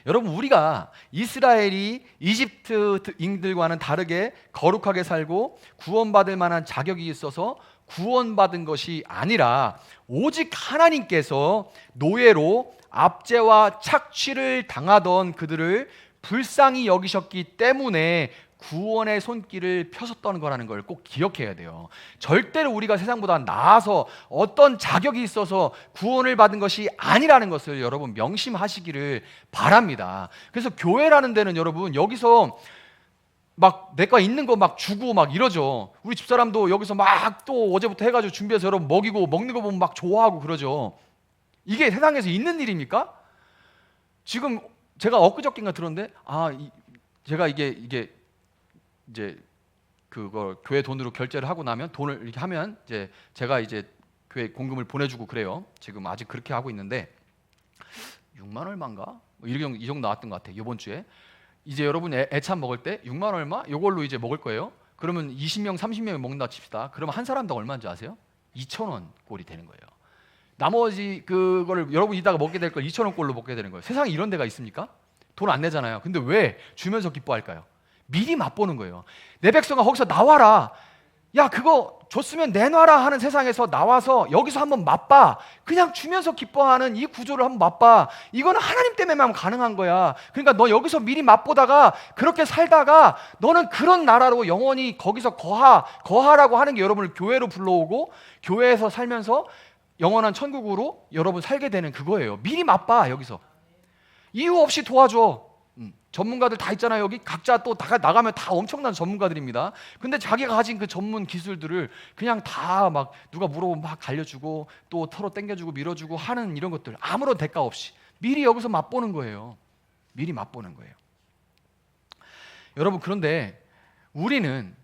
여러분, 우리가 이스라엘이 이집트인들과는 다르게 거룩하게 살고 구원받을 만한 자격이 있어서 구원받은 것이 아니라 오직 하나님께서 노예로 압제와 착취를 당하던 그들을 불쌍히 여기셨기 때문에 구원의 손길을 펴셨던 거라는 걸 꼭 기억해야 돼요. 절대로 우리가 세상보다 나아서 어떤 자격이 있어서 구원을 받은 것이 아니라는 것을 여러분 명심하시기를 바랍니다. 그래서 교회라는 데는 여러분 여기서 막 내가 있는 거 막 주고 막 이러죠. 우리 집사람도 여기서 막 또 어제부터 해가지고 준비해서 여러분 먹이고 먹는 거 보면 막 좋아하고 그러죠. 이게 세상에서 있는 일입니까? 지금 제가 엊그저께인가 들었는데 제가 이게 이제 그걸 교회 돈으로 결제를 하고 나면 돈을 이렇게 하면 이제 제가 이제 교회 공금을 보내주고 그래요. 지금 아직 그렇게 하고 있는데 6만 얼마인가? 이 정도 나왔던 것 같아요. 이번 주에 이제 여러분 애참 먹을 때 6만 얼마? 이걸로 이제 먹을 거예요. 그러면 20명, 30명이 먹는다 칩시다. 그러면 한 사람당 얼마인지 아세요? 2,000원 꼴이 되는 거예요. 나머지 그거를 여러분 이따가 먹게 될 걸 2,000원 꼴로 먹게 되는 거예요. 세상에 이런 데가 있습니까? 돈 안 내잖아요. 근데 왜 주면서 기뻐할까요? 미리 맛보는 거예요. 내 백성아 거기서 나와라. 야, 그거 줬으면 내놔라 하는 세상에서 나와서 여기서 한번 맛봐. 그냥 주면서 기뻐하는 이 구조를 한번 맛봐. 이거는 하나님 때문에만 가능한 거야. 그러니까 너 여기서 미리 맛보다가 그렇게 살다가 너는 그런 나라로 영원히 거기서 거하라고 하는 게 여러분을 교회로 불러오고 교회에서 살면서 영원한 천국으로 여러분 살게 되는 그거예요. 미리 맛봐. 여기서 이유 없이 도와줘. 전문가들 다 있잖아요. 여기 각자 또 나가면 다 엄청난 전문가들입니다. 근데 자기가 가진 그 전문 기술들을 그냥 다 막 누가 물어보면 막 알려주고 또 털어 당겨주고 밀어주고 하는 이런 것들 아무런 대가 없이 미리 여기서 맛보는 거예요. 미리 맛보는 거예요. 여러분, 그런데 우리는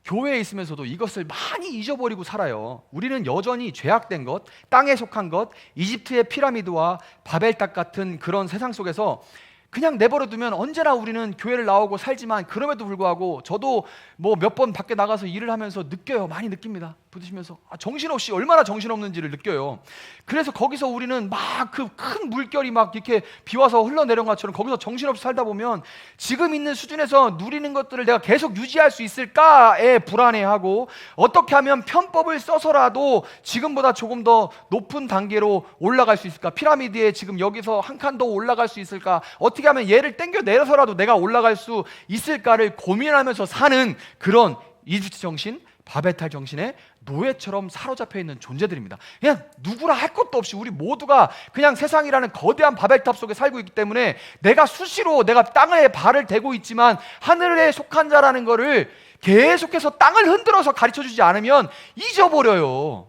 교회에 있으면서도 이것을 많이 잊어버리고 살아요. 우리는 여전히 죄악된 것, 땅에 속한 것, 이집트의 피라미드와 바벨탑 같은 그런 세상 속에서 그냥 내버려 두면 언제나 우리는 교회를 나오고 살지만 그럼에도 불구하고 저도 뭐 몇 번 밖에 나가서 일을 하면서 느껴요. 많이 느낍니다. 부딪히면서 정신없이 얼마나 정신없는지를 느껴요. 그래서 거기서 우리는 막 그 큰 물결이 막 이렇게 비와서 흘러내려온 것처럼 거기서 정신없이 살다 보면 지금 있는 수준에서 누리는 것들을 내가 계속 유지할 수 있을까에 불안해하고, 어떻게 하면 편법을 써서라도 지금보다 조금 더 높은 단계로 올라갈 수 있을까, 피라미드에 지금 여기서 한 칸 더 올라갈 수 있을까, 어떻게 하면 얘를 당겨 내려서라도 내가 올라갈 수 있을까를 고민하면서 사는 그런 이집트 정신, 바벨탑 정신의 노예처럼 사로잡혀 있는 존재들입니다. 그냥 누구라 할 것도 없이 우리 모두가 그냥 세상이라는 거대한 바벨탑 속에 살고 있기 때문에 내가 수시로 내가 땅에 발을 대고 있지만 하늘에 속한 자라는 거를 계속해서 땅을 흔들어서 가르쳐주지 않으면 잊어버려요.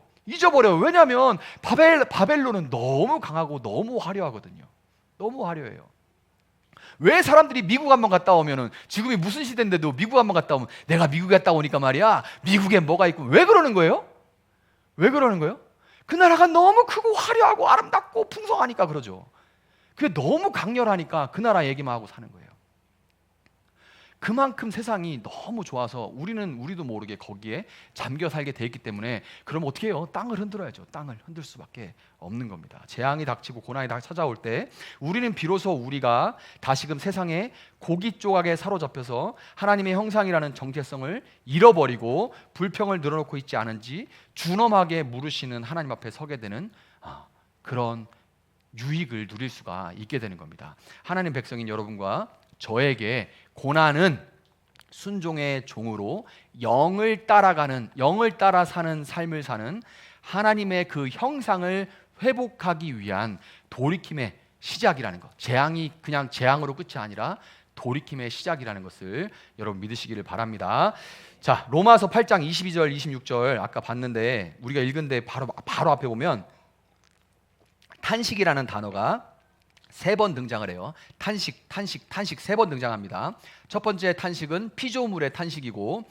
왜냐하면 바벨론은 너무 강하고 너무 화려하거든요. 너무 화려해요. 왜 사람들이 미국 한번 갔다 오면은, 지금이 무슨 시대인데도 미국 한번 갔다 오면, 내가 미국에 갔다 오니까 말이야 미국에 뭐가 있고, 왜 그러는 거예요? 그 나라가 너무 크고 화려하고 아름답고 풍성하니까 그러죠. 그게 너무 강렬하니까 그 나라 얘기만 하고 사는 거예요. 그만큼 세상이 너무 좋아서 우리도 모르게 거기에 잠겨 살게 돼 있기 때문에, 그럼 어떻게 해요? 땅을 흔들어야죠. 땅을 흔들 수밖에 없는 겁니다. 재앙이 닥치고 고난이 찾아올 때 우리는 비로소 우리가 다시금 세상의 고기 조각에 사로잡혀서 하나님의 형상이라는 정체성을 잃어버리고 불평을 늘어놓고 있지 않은지 준엄하게 물으시는 하나님 앞에 서게 되는 그런 유익을 누릴 수가 있게 되는 겁니다. 하나님 백성인 여러분과 저에게 고난은 순종의 종으로 영을 따라 사는 삶을 사는 하나님의 그 형상을 회복하기 위한 돌이킴의 시작이라는 것. 재앙이 그냥 재앙으로 끝이 아니라 돌이킴의 시작이라는 것을 여러분 믿으시기를 바랍니다. 자, 로마서 8장 22절 26절 아까 봤는데, 우리가 읽은데 바로 앞에 보면 탄식이라는 단어가 3번 등장을 해요. 탄식 3번 등장합니다. 첫 번째 탄식은 피조물의 탄식이고,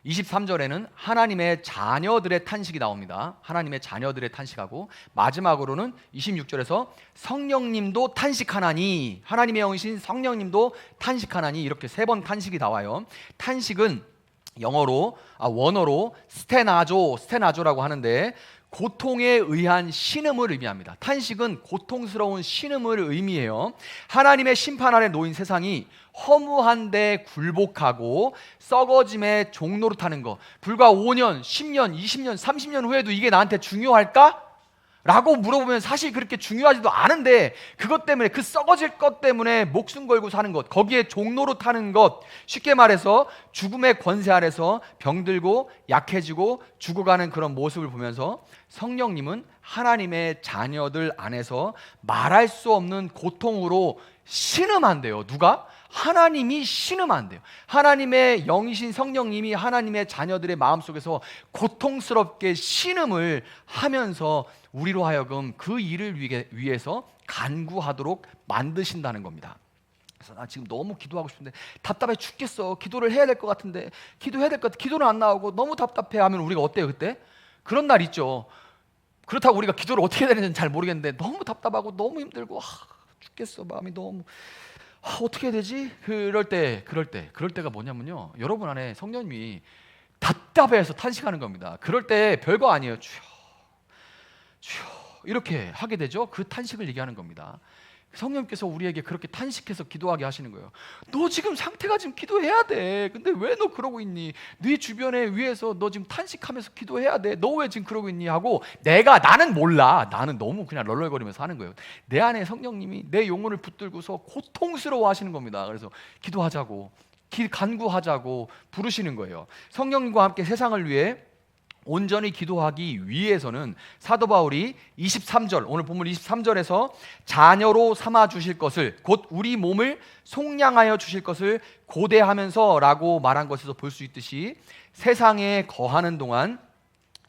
23절에는 하나님의 자녀들의 탄식이 나옵니다. 하나님의 자녀들의 탄식하고, 마지막으로는 26절에서 성령님도 탄식하나니, 하나님의 영이신 성령님도 탄식하나니, 이렇게 3번 탄식이 나와요. 탄식은 원어로 스테나조라고 하는데, 고통에 의한 신음을 의미합니다. 탄식은 고통스러운 신음을 의미해요. 하나님의 심판 아래 놓인 세상이 허무한데 굴복하고 썩어짐의 종노릇하는 것, 불과 5년, 10년, 20년, 30년 후에도 이게 나한테 중요할까? 라고 물어보면 사실 그렇게 중요하지도 않은데, 그것 때문에, 그 썩어질 것 때문에 목숨 걸고 사는 것, 거기에 종노릇하는 것, 쉽게 말해서 죽음의 권세 아래서 병들고 약해지고 죽어가는 그런 모습을 보면서 성령님은 하나님의 자녀들 안에서 말할 수 없는 고통으로 신음한대요. 누가? 하나님이 신음한대요. 하나님의 영이신 성령님이 하나님의 자녀들의 마음속에서 고통스럽게 신음을 하면서 우리로 하여금 그 일을 위해서 간구하도록 만드신다는 겁니다. 그래서 나 지금 너무 기도하고 싶은데 답답해 죽겠어. 기도를 해야 될 것 같은데 기도는 안 나오고 너무 답답해 하면 우리가 어때요 그때? 그런 날 있죠. 그렇다고 우리가 기도를 어떻게 해야 되는지 잘 모르겠는데 너무 답답하고 너무 힘들고 죽겠어. 마음이 너무 어떻게 해야 되지? 그럴 때가 뭐냐면요, 여러분 안에 성령님이 답답해서 탄식하는 겁니다. 그럴 때 별거 아니에요. 주여 이렇게 하게 되죠. 그 탄식을 얘기하는 겁니다. 성령님께서 우리에게 그렇게 탄식해서 기도하게 하시는 거예요. 너 지금 상태가 지금 기도해야 돼. 근데 왜 너 그러고 있니? 네 주변에 위에서 너 지금 탄식하면서 기도해야 돼. 너 왜 지금 그러고 있니? 하고 나는 몰라. 나는 너무 그냥 널널거리면서 하는 거예요. 내 안에 성령님이 내 영혼을 붙들고서 고통스러워 하시는 겁니다. 그래서 기도하자고, 간구하자고 부르시는 거예요. 성령님과 함께 세상을 위해 온전히 기도하기 위해서는 사도 바울이 23절, 오늘 본문 23절에서 자녀로 삼아 주실 것을, 곧 우리 몸을 속량하여 주실 것을 고대하면서 라고 말한 것에서 볼 수 있듯이, 세상에 거하는 동안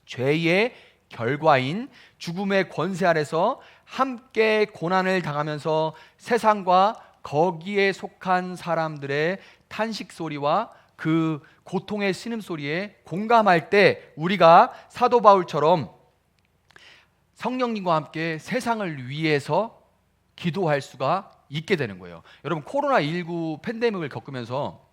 죄의 결과인 죽음의 권세 아래서 함께 고난을 당하면서 세상과 거기에 속한 사람들의 탄식 소리와 그 고통의 신음소리에 공감할 때 우리가 사도 바울처럼 성령님과 함께 세상을 위해서 기도할 수가 있게 되는 거예요. 여러분, 코로나19 팬데믹을 겪으면서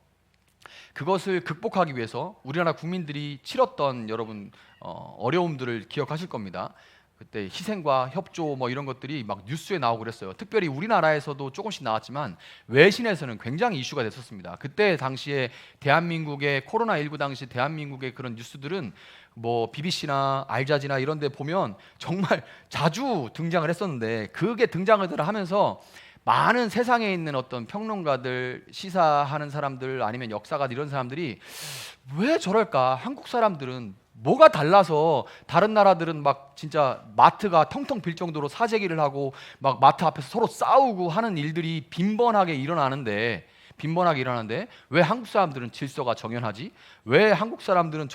그것을 극복하기 위해서 우리나라 국민들이 치렀던 여러분 어려움들을 기억하실 겁니다. 그때 희생과 협조 뭐 이런 것들이 막 뉴스에 나오고 그랬어요. 특별히 우리나라에서도 조금씩 나왔지만 외신에서는 굉장히 이슈가 됐었습니다. 그때 당시에 대한민국의 코로나19 당시 대한민국의 그런 뉴스들은 뭐 BBC나 알자지나 이런 데 보면 정말 자주 등장을 했었는데, 그게 등장을 하면서 많은 세상에 있는 어떤 평론가들, 시사하는 사람들, 아니면 역사가들, 이런 사람들이 왜 저럴까? 한국 사람들은 뭐가 달라서 다른 나라들은 막 진짜 마트가 텅텅 빌 정도로 사재기를 하고 막 마트 앞에서 서로 싸우고 하는 일들이 빈번하게 일어나는데 왜 한국 사람들은 질서가 정연하지? 왜 한국 사람들은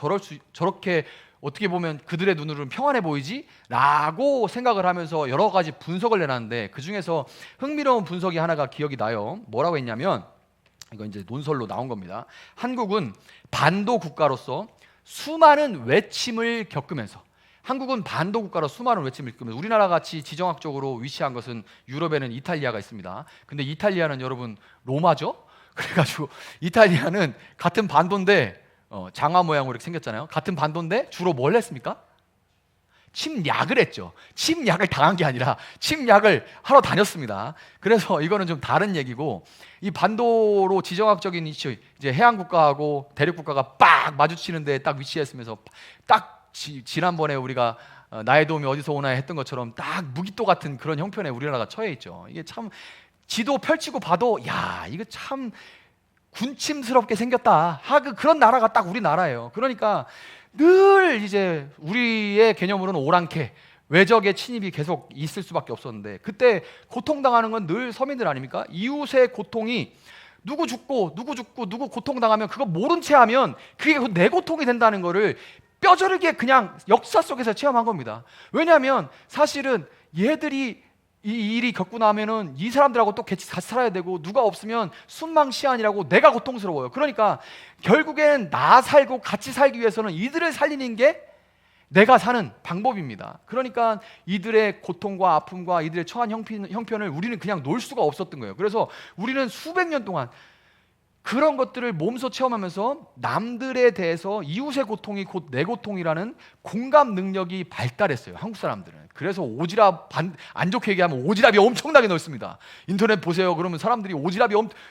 저렇게 어떻게 보면 그들의 눈으로는 평안해 보이지? 라고 생각을 하면서 여러 가지 분석을 내놨는데, 그 중에서 흥미로운 분석이 하나가 기억이 나요. 뭐라고 했냐면, 이거 이제 논설로 나온 겁니다. 한국은 반도 국가로서 수많은 외침을 겪으면서, 한국은 반도 국가로 수많은 외침을 겪으면서, 우리나라 같이 지정학적으로 위치한 것은 유럽에는 이탈리아가 있습니다. 근데 이탈리아는 여러분 로마죠? 그래가지고 이탈리아는 같은 반도인데 장화 모양으로 이렇게 생겼잖아요. 같은 반도인데 주로 뭘 했습니까? 침략을 했죠. 침략을 당한 게 아니라 침략을 하러 다녔습니다. 그래서 이거는 좀 다른 얘기고, 이 반도로 지정학적인 이슈, 이제 해안 국가하고 대륙 국가가 빡 마주치는 데 딱 위치했으면서 딱 지난번에 우리가 나의 도움이 어디서 오나 했던 것처럼 딱 무기토 같은 그런 형편에 우리나라가 처해 있죠. 이게 참 지도 펼치고 봐도 야, 이거 참 군침스럽게 생겼다. 그런 나라가 딱 우리나라예요. 그러니까 늘 이제 우리의 개념으로는 오랑캐, 외적의 침입이 계속 있을 수밖에 없었는데, 그때 고통당하는 건 늘 서민들 아닙니까? 이웃의 고통이 누구 죽고 누구 고통당하면 그거 모른 채 하면 그게 내 고통이 된다는 거를 뼈저리게 그냥 역사 속에서 체험한 겁니다. 왜냐하면 사실은 얘들이 이 일이 겪고 나면은 이 사람들하고 또 같이 살아야 되고, 누가 없으면 순망시한이라고 내가 고통스러워요. 그러니까 결국엔 나 살고 같이 살기 위해서는 이들을 살리는 게 내가 사는 방법입니다. 그러니까 이들의 고통과 아픔과 이들의 처한 형편을 우리는 그냥 놓을 수가 없었던 거예요. 그래서 우리는 수백 년 동안 그런 것들을 몸소 체험하면서 남들에 대해서 이웃의 고통이 곧 내 고통이라는 공감 능력이 발달했어요, 한국 사람들은. 그래서 안 좋게 얘기하면 오지랖이 엄청나게 넓습니다. 인터넷 보세요. 그러면 사람들이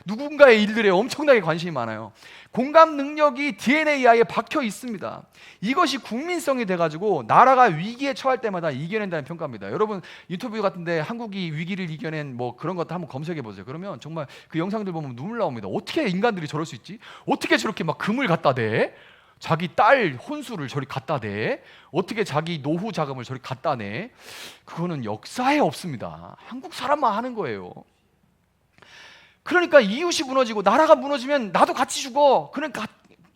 누군가의 일들에 엄청나게 관심이 많아요. 공감 능력이 DNA에 박혀 있습니다. 이것이 국민성이 돼가지고 나라가 위기에 처할 때마다 이겨낸다는 평가입니다. 여러분 인터뷰 같은데 한국이 위기를 이겨낸 뭐 그런 것도 한번 검색해 보세요. 그러면 정말 그 영상들 보면 눈물 나옵니다. 어떻게 인간들이 저럴 수 있지? 어떻게 저렇게 막 금을 갖다 대? 자기 딸 혼수를 저리 갖다 대? 어떻게 자기 노후 자금을 저리 갖다 내? 그거는 역사에 없습니다. 한국 사람만 하는 거예요. 그러니까 이웃이 무너지고 나라가 무너지면 나도 같이 죽어. 그러니까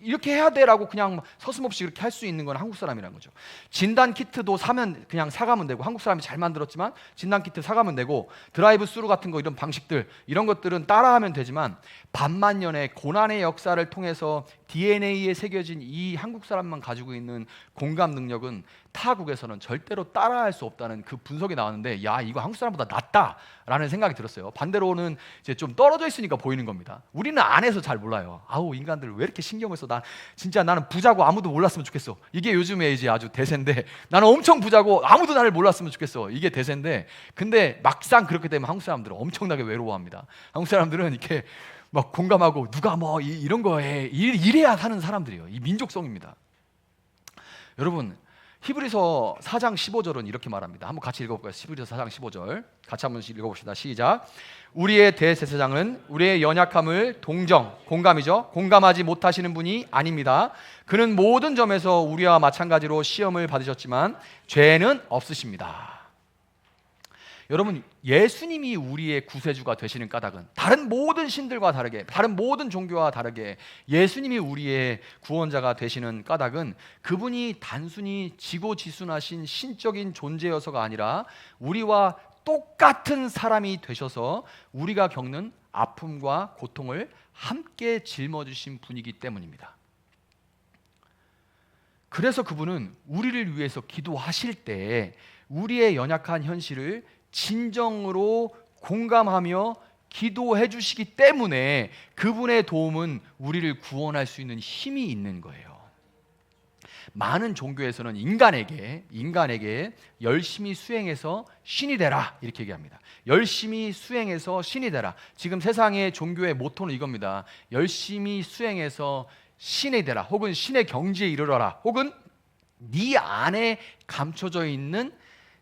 이렇게 해야 돼라고 그냥 서슴없이 이렇게 할 수 있는 건 한국 사람이라는 거죠. 진단 키트도 사면 그냥 사가면 되고, 한국 사람이 잘 만들었지만 진단 키트 사가면 되고, 드라이브 스루 같은 거 이런 방식들, 이런 것들은 따라하면 되지만, 반만년의 고난의 역사를 통해서 DNA에 새겨진 이 한국 사람만 가지고 있는 공감 능력은 타국에서는 절대로 따라할 수 없다는 그 분석이 나왔는데, 야, 이거 한국 사람보다 낫다라는 생각이 들었어요. 반대로는 이제 좀 떨어져 있으니까 보이는 겁니다. 우리는 안에서 잘 몰라요. 아우, 인간들 왜 이렇게 신경을 써? 나는 부자고 아무도 몰랐으면 좋겠어. 이게 요즘에 이제 아주 대세인데, 나는 엄청 부자고 아무도 나를 몰랐으면 좋겠어. 이게 대세인데, 근데 막상 그렇게 되면 한국 사람들은 엄청나게 외로워합니다. 한국 사람들은 이렇게 막 공감하고 누가 뭐 이런 거에 이래야 사는 사람들이에요. 이 민족성입니다. 여러분, 히브리서 4장 15절은 이렇게 말합니다. 한번 같이 읽어볼까요? 히브리서 4장 15절 같이 한번 읽어봅시다. 시작. 우리의 대제사장은 우리의 연약함을 공감이죠. 공감하지 못하시는 분이 아닙니다. 그는 모든 점에서 우리와 마찬가지로 시험을 받으셨지만 죄는 없으십니다. 여러분, 예수님이 우리의 구세주가 되시는 까닭은 다른 모든 신들과 다르게, 다른 모든 종교와 다르게 예수님이 우리의 구원자가 되시는 까닭은 그분이 단순히 지고지순하신 신적인 존재여서가 아니라 우리와 똑같은 사람이 되셔서 우리가 겪는 아픔과 고통을 함께 짊어지신 분이기 때문입니다. 그래서 그분은 우리를 위해서 기도하실 때 우리의 연약한 현실을 진정으로 공감하며 기도해 주시기 때문에 그분의 도움은 우리를 구원할 수 있는 힘이 있는 거예요. 많은 종교에서는 인간에게 열심히 수행해서 신이 되라 이렇게 얘기합니다. 열심히 수행해서 신이 되라. 지금 세상의 종교의 모토는 이겁니다. 열심히 수행해서 신이 되라, 혹은 신의 경지에 이르러라, 혹은 네 안에 감춰져 있는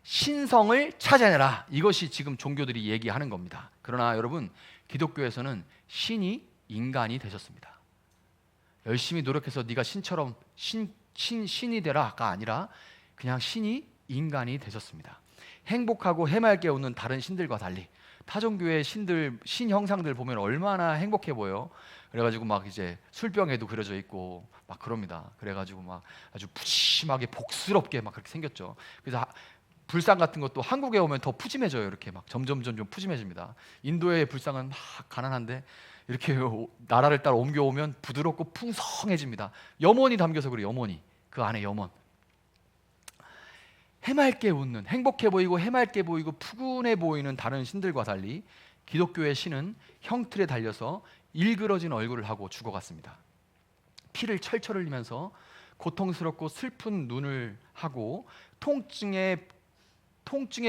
신성을 찾아내라. 이것이 지금 종교들이 얘기하는 겁니다. 그러나 여러분, 기독교에서는 신이 인간이 되셨습니다. 열심히 노력해서 네가 신처럼 신이 되라가 아니라 그냥 신이 인간이 되셨습니다. 행복하고 해맑게 웃는 다른 신들과 달리 타종교의 신 형상들 보면 얼마나 행복해 보여. 그래가지고 막 이제 술병에도 그려져 있고 막 그럽니다. 그래가지고 막 아주 푸짐하게 복스럽게 막 그렇게 생겼죠. 그래서 불상 같은 것도 한국에 오면 더 푸짐해져요. 이렇게 막 점점 푸짐해집니다. 인도의 불상은 막 가난한데 이렇게 나라를 따라 옮겨오면 부드럽고 풍성해집니다. 염원이 담겨서 그래요. 염원이, 그 안에 염원. 해맑게 웃는, 행복해 보이고 해맑게 보이고 푸근해 보이는 다른 신들과 달리 기독교의 신은 형틀에 달려서 일그러진 얼굴을 하고 죽어갔습니다. 피를 철철 흘리면서 고통스럽고 슬픈 눈을 하고 통증에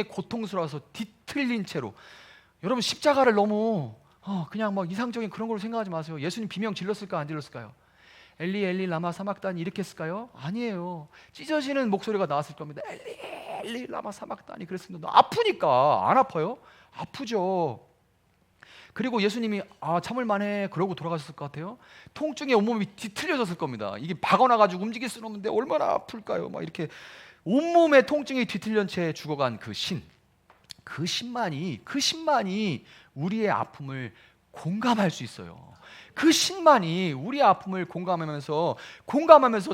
고통스러워서 뒤틀린 채로, 여러분 십자가를 너무 그냥 막 이상적인 그런 걸로 생각하지 마세요. 예수님 비명 질렀을까 안 질렀을까요? 엘리 엘리 라마 사막다니 이렇게 했을까요? 아니에요. 찢어지는 목소리가 나왔을 겁니다. 엘리 엘리 라마 사막다니 그랬습니다. 아프니까. 안 아파요? 아프죠. 그리고 예수님이 참을만해 그러고 돌아가셨을 것 같아요. 통증에 온몸이 뒤틀려졌을 겁니다. 이게 박아나가지고 움직일 수는 없는데 얼마나 아플까요? 막 이렇게 온몸에 통증이 뒤틀린 채 죽어간 그 신만이 우리의 아픔을 공감할 수 있어요. 그 신만이 우리의 아픔을 공감하면서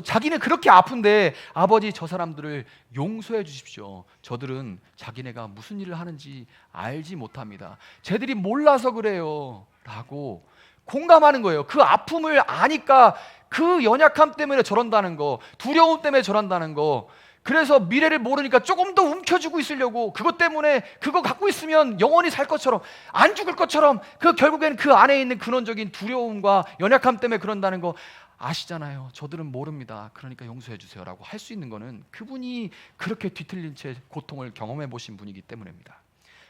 자기는 그렇게 아픈데 아버지 저 사람들을 용서해 주십시오. 저들은 자기네가 무슨 일을 하는지 알지 못합니다. 쟤들이 몰라서 그래요 라고 공감하는 거예요. 그 아픔을 아니까, 그 연약함 때문에 저런다는 거, 두려움 때문에 저런다는 거, 그래서 미래를 모르니까 조금 더 움켜쥐고 있으려고, 그것 때문에 그거 갖고 있으면 영원히 살 것처럼, 안 죽을 것처럼, 결국엔 그 안에 있는 근원적인 두려움과 연약함 때문에 그런다는 거 아시잖아요. 저들은 모릅니다. 그러니까 용서해 주세요 라고 할 수 있는 거는 그분이 그렇게 뒤틀린 채 고통을 경험해 보신 분이기 때문입니다.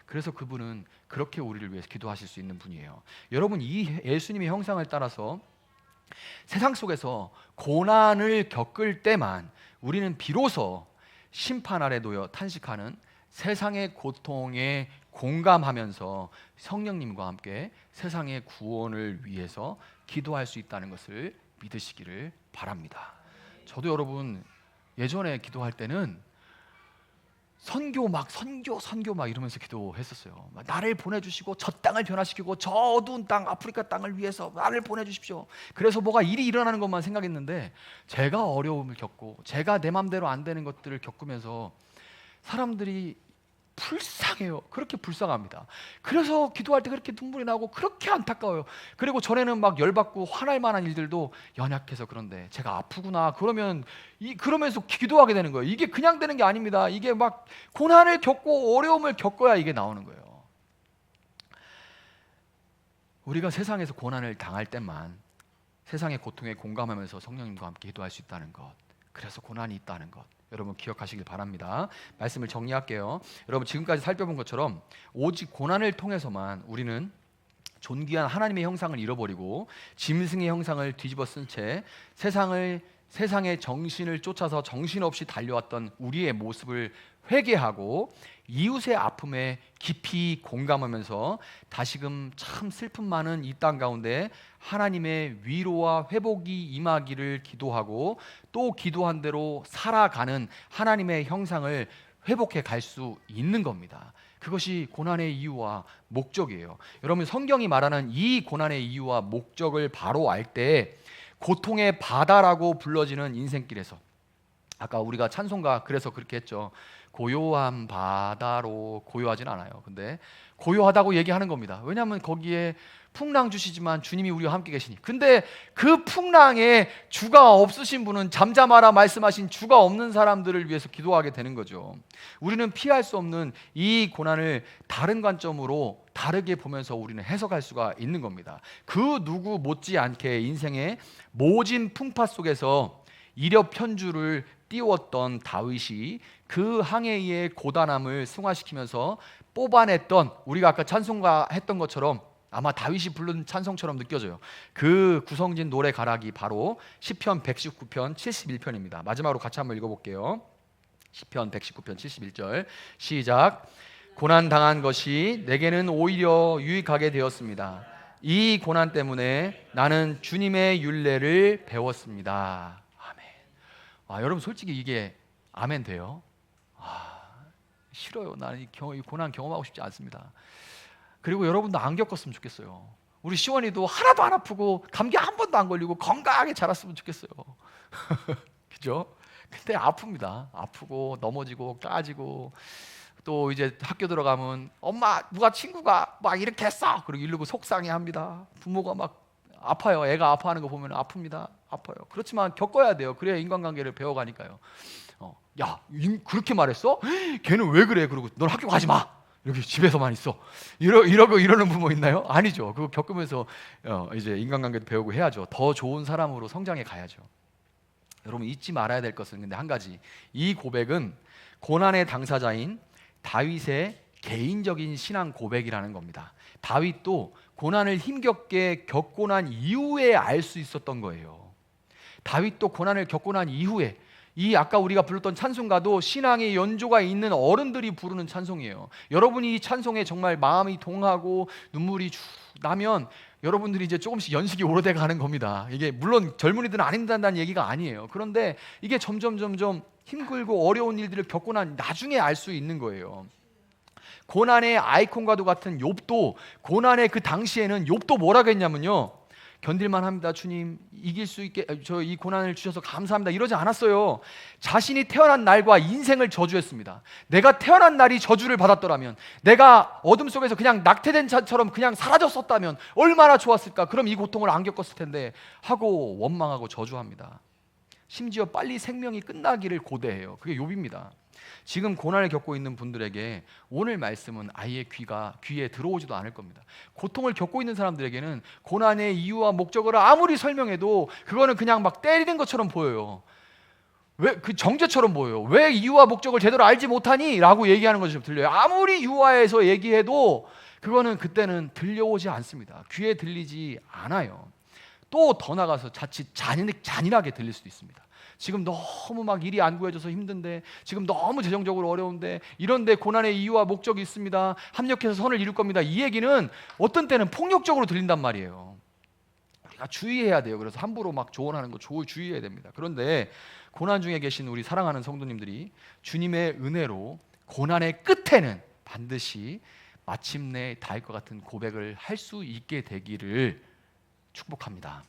그래서 그분은 그렇게 우리를 위해서 기도하실 수 있는 분이에요. 여러분, 이 예수님의 형상을 따라서 세상 속에서 고난을 겪을 때만 우리는 비로소 심판 아래 놓여 탄식하는 세상의 고통에 공감하면서 성령님과 함께 세상의 구원을 위해서 기도할 수 있다는 것을 믿으시기를 바랍니다. 저도 여러분 예전에 기도할 때는 선교 막 이러면서 기도했었어요. 나를 보내주시고 저 땅을 변화시키고 저 어두운 땅 아프리카 땅을 위해서 나를 보내주십시오. 그래서 뭐가 일이 일어나는 것만 생각했는데, 제가 어려움을 겪고 제가 내 맘대로 안 되는 것들을 겪으면서 사람들이 불쌍해요. 그렇게 불쌍합니다. 그래서 기도할 때 그렇게 눈물이 나고 그렇게 안타까워요. 그리고 전에는 막 열받고 화날 만한 일들도 연약해서 그런데 제가 아프구나 그러면서 기도하게 되는 거예요. 이게 그냥 되는 게 아닙니다. 이게 막 고난을 겪고 어려움을 겪어야 이게 나오는 거예요. 우리가 세상에서 고난을 당할 때만 세상의 고통에 공감하면서 성령님과 함께 기도할 수 있다는 것, 그래서 고난이 있다는 것, 여러분 기억하시길 바랍니다. 말씀을 정리할게요. 여러분, 지금까지 살펴본 것처럼 오직 고난을 통해서만 우리는 존귀한 하나님의 형상을 잃어버리고 짐승의 형상을 뒤집어 쓴 채 세상의 정신을 쫓아서 정신없이 달려왔던 우리의 모습을 회개하고 이웃의 아픔에 깊이 공감하면서 다시금 참 슬픔 많은 이 땅 가운데 하나님의 위로와 회복이 임하기를 기도하고 또 기도한 대로 살아가는 하나님의 형상을 회복해 갈 수 있는 겁니다. 그것이 고난의 이유와 목적이에요. 여러분, 성경이 말하는 이 고난의 이유와 목적을 바로 알 때 고통의 바다라고 불러지는 인생길에서 아까 우리가 찬송가 그래서 그렇게 했죠. 고요한 바다로, 고요하진 않아요. 근데 고요하다고 얘기하는 겁니다. 왜냐하면 거기에 풍랑 주시지만 주님이 우리와 함께 계시니. 근데 그 풍랑에 주가 없으신 분은 잠잠하라 말씀하신 주가 없는 사람들을 위해서 기도하게 되는 거죠. 우리는 피할 수 없는 이 고난을 다른 관점으로 다르게 보면서 우리는 해석할 수가 있는 겁니다. 그 누구 못지않게 인생의 모진 풍파 속에서 이력 편주를 띄웠던 다윗이 그 항해의 고단함을 승화시키면서 뽑아냈던, 우리가 아까 찬송가 했던 것처럼 아마 다윗이 부른 찬송처럼 느껴져요. 그 구성진 노래 가락이 바로 시편 119편 71편입니다. 마지막으로 같이 한번 읽어볼게요. 시편 119편 71절 시작. 고난 당한 것이 내게는 오히려 유익하게 되었습니다. 이 고난 때문에 나는 주님의 율례를 배웠습니다. 아멘. 여러분 솔직히 이게 아멘 돼요? 싫어요. 나는 이 고난 경험하고 싶지 않습니다. 그리고 여러분도 안 겪었으면 좋겠어요. 우리 시원이도 하나도 안 아프고 감기 한 번도 안 걸리고 건강하게 자랐으면 좋겠어요. 그죠? 근데 아픕니다. 아프고 넘어지고 까지고, 또 이제 학교 들어가면 엄마 누가 친구가 막 이렇게 했어, 그리고 이러고 속상해합니다. 부모가 막 아파요. 애가 아파하는 거 보면 아픕니다. 아파요. 그렇지만 겪어야 돼요. 그래야 인간관계를 배워가니까요. 야, 그렇게 말했어? 걔는 왜 그래? 그러고 넌 학교 가지 마. 이렇게 집에서만 있어. 이러는 부모 있나요? 아니죠. 그거 겪으면서 이제 인간관계도 배우고 해야죠. 더 좋은 사람으로 성장해 가야죠. 여러분 잊지 말아야 될 것은 근데 한 가지. 이 고백은 고난의 당사자인 다윗의 개인적인 신앙 고백이라는 겁니다. 다윗도 고난을 힘겹게 겪고 난 이후에 알 수 있었던 거예요. 다윗도 고난을 겪고 난 이후에, 이 아까 우리가 불렀던 찬송가도 신앙의 연조가 있는 어른들이 부르는 찬송이에요. 여러분이 이 찬송에 정말 마음이 동하고 눈물이 쭉 나면 여러분들이 이제 조금씩 연식이 오래돼 가는 겁니다. 이게 물론 젊은이들은 안 힘든다는 얘기가 아니에요. 그런데 이게 점점 힘들고 어려운 일들을 겪고 난 나중에 알 수 있는 거예요. 고난의 아이콘과도 같은 욥도, 고난의 그 당시에는 욥도 뭐라고 했냐면요, 견딜만 합니다. 주님, 이길 수 있게 저 이 고난을 주셔서 감사합니다. 이러지 않았어요. 자신이 태어난 날과 인생을 저주했습니다. 내가 태어난 날이 저주를 받았더라면, 내가 어둠 속에서 그냥 낙태된 자처럼 그냥 사라졌었다면 얼마나 좋았을까. 그럼 이 고통을 안 겪었을 텐데 하고 원망하고 저주합니다. 심지어 빨리 생명이 끝나기를 고대해요. 그게 욥입니다. 지금 고난을 겪고 있는 분들에게 오늘 말씀은 아예 귀에 들어오지도 않을 겁니다. 고통을 겪고 있는 사람들에게는 고난의 이유와 목적을 아무리 설명해도 그거는 그냥 막 때리는 것처럼 보여요. 왜 그 정죄처럼 보여요. 왜 이유와 목적을 제대로 알지 못하니? 라고 얘기하는 것처럼 들려요. 아무리 유아해서 얘기해도 그거는 그때는 들려오지 않습니다. 귀에 들리지 않아요. 또 더 나가서 자칫 잔인하게 들릴 수도 있습니다. 지금 너무 막 일이 안 구해져서 힘든데, 지금 너무 재정적으로 어려운데, 이런데 고난의 이유와 목적이 있습니다. 합력해서 선을 이룰 겁니다. 이 얘기는 어떤 때는 폭력적으로 들린단 말이에요. 우리가 주의해야 돼요. 그래서 함부로 막 조언하는 거 주의해야 됩니다. 그런데 고난 중에 계신 우리 사랑하는 성도님들이 주님의 은혜로 고난의 끝에는 반드시 마침내 다윗과 같은 고백을 할 수 있게 되기를 축복합니다.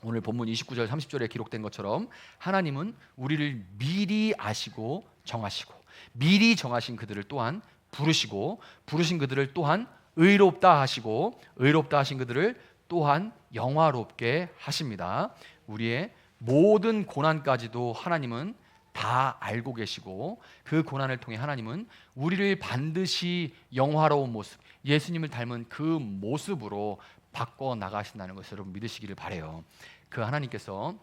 오늘 본문 29절 30절에 기록된 것처럼 하나님은 우리를 미리 아시고 정하시고, 미리 정하신 그들을 또한 부르시고, 부르신 그들을 또한 의롭다 하시고, 의롭다 하신 그들을 또한 영화롭게 하십니다. 우리의 모든 고난까지도 하나님은 다 알고 계시고, 그 고난을 통해 하나님은 우리를 반드시 영화로운 모습, 예수님을 닮은 그 모습으로 바꿔 나가신다는 것을 여러분 믿으시기를 바라요. 그 하나님께서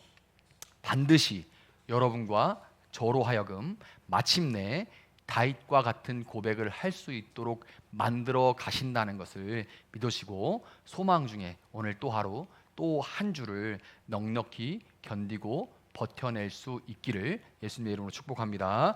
반드시 여러분과 저로 하여금 마침내 다윗과 같은 고백을 할 수 있도록 만들어 가신다는 것을 믿으시고, 소망 중에 오늘 또 하루, 또 한 주를 넉넉히 견디고 버텨낼 수 있기를 예수님의 이름으로 축복합니다.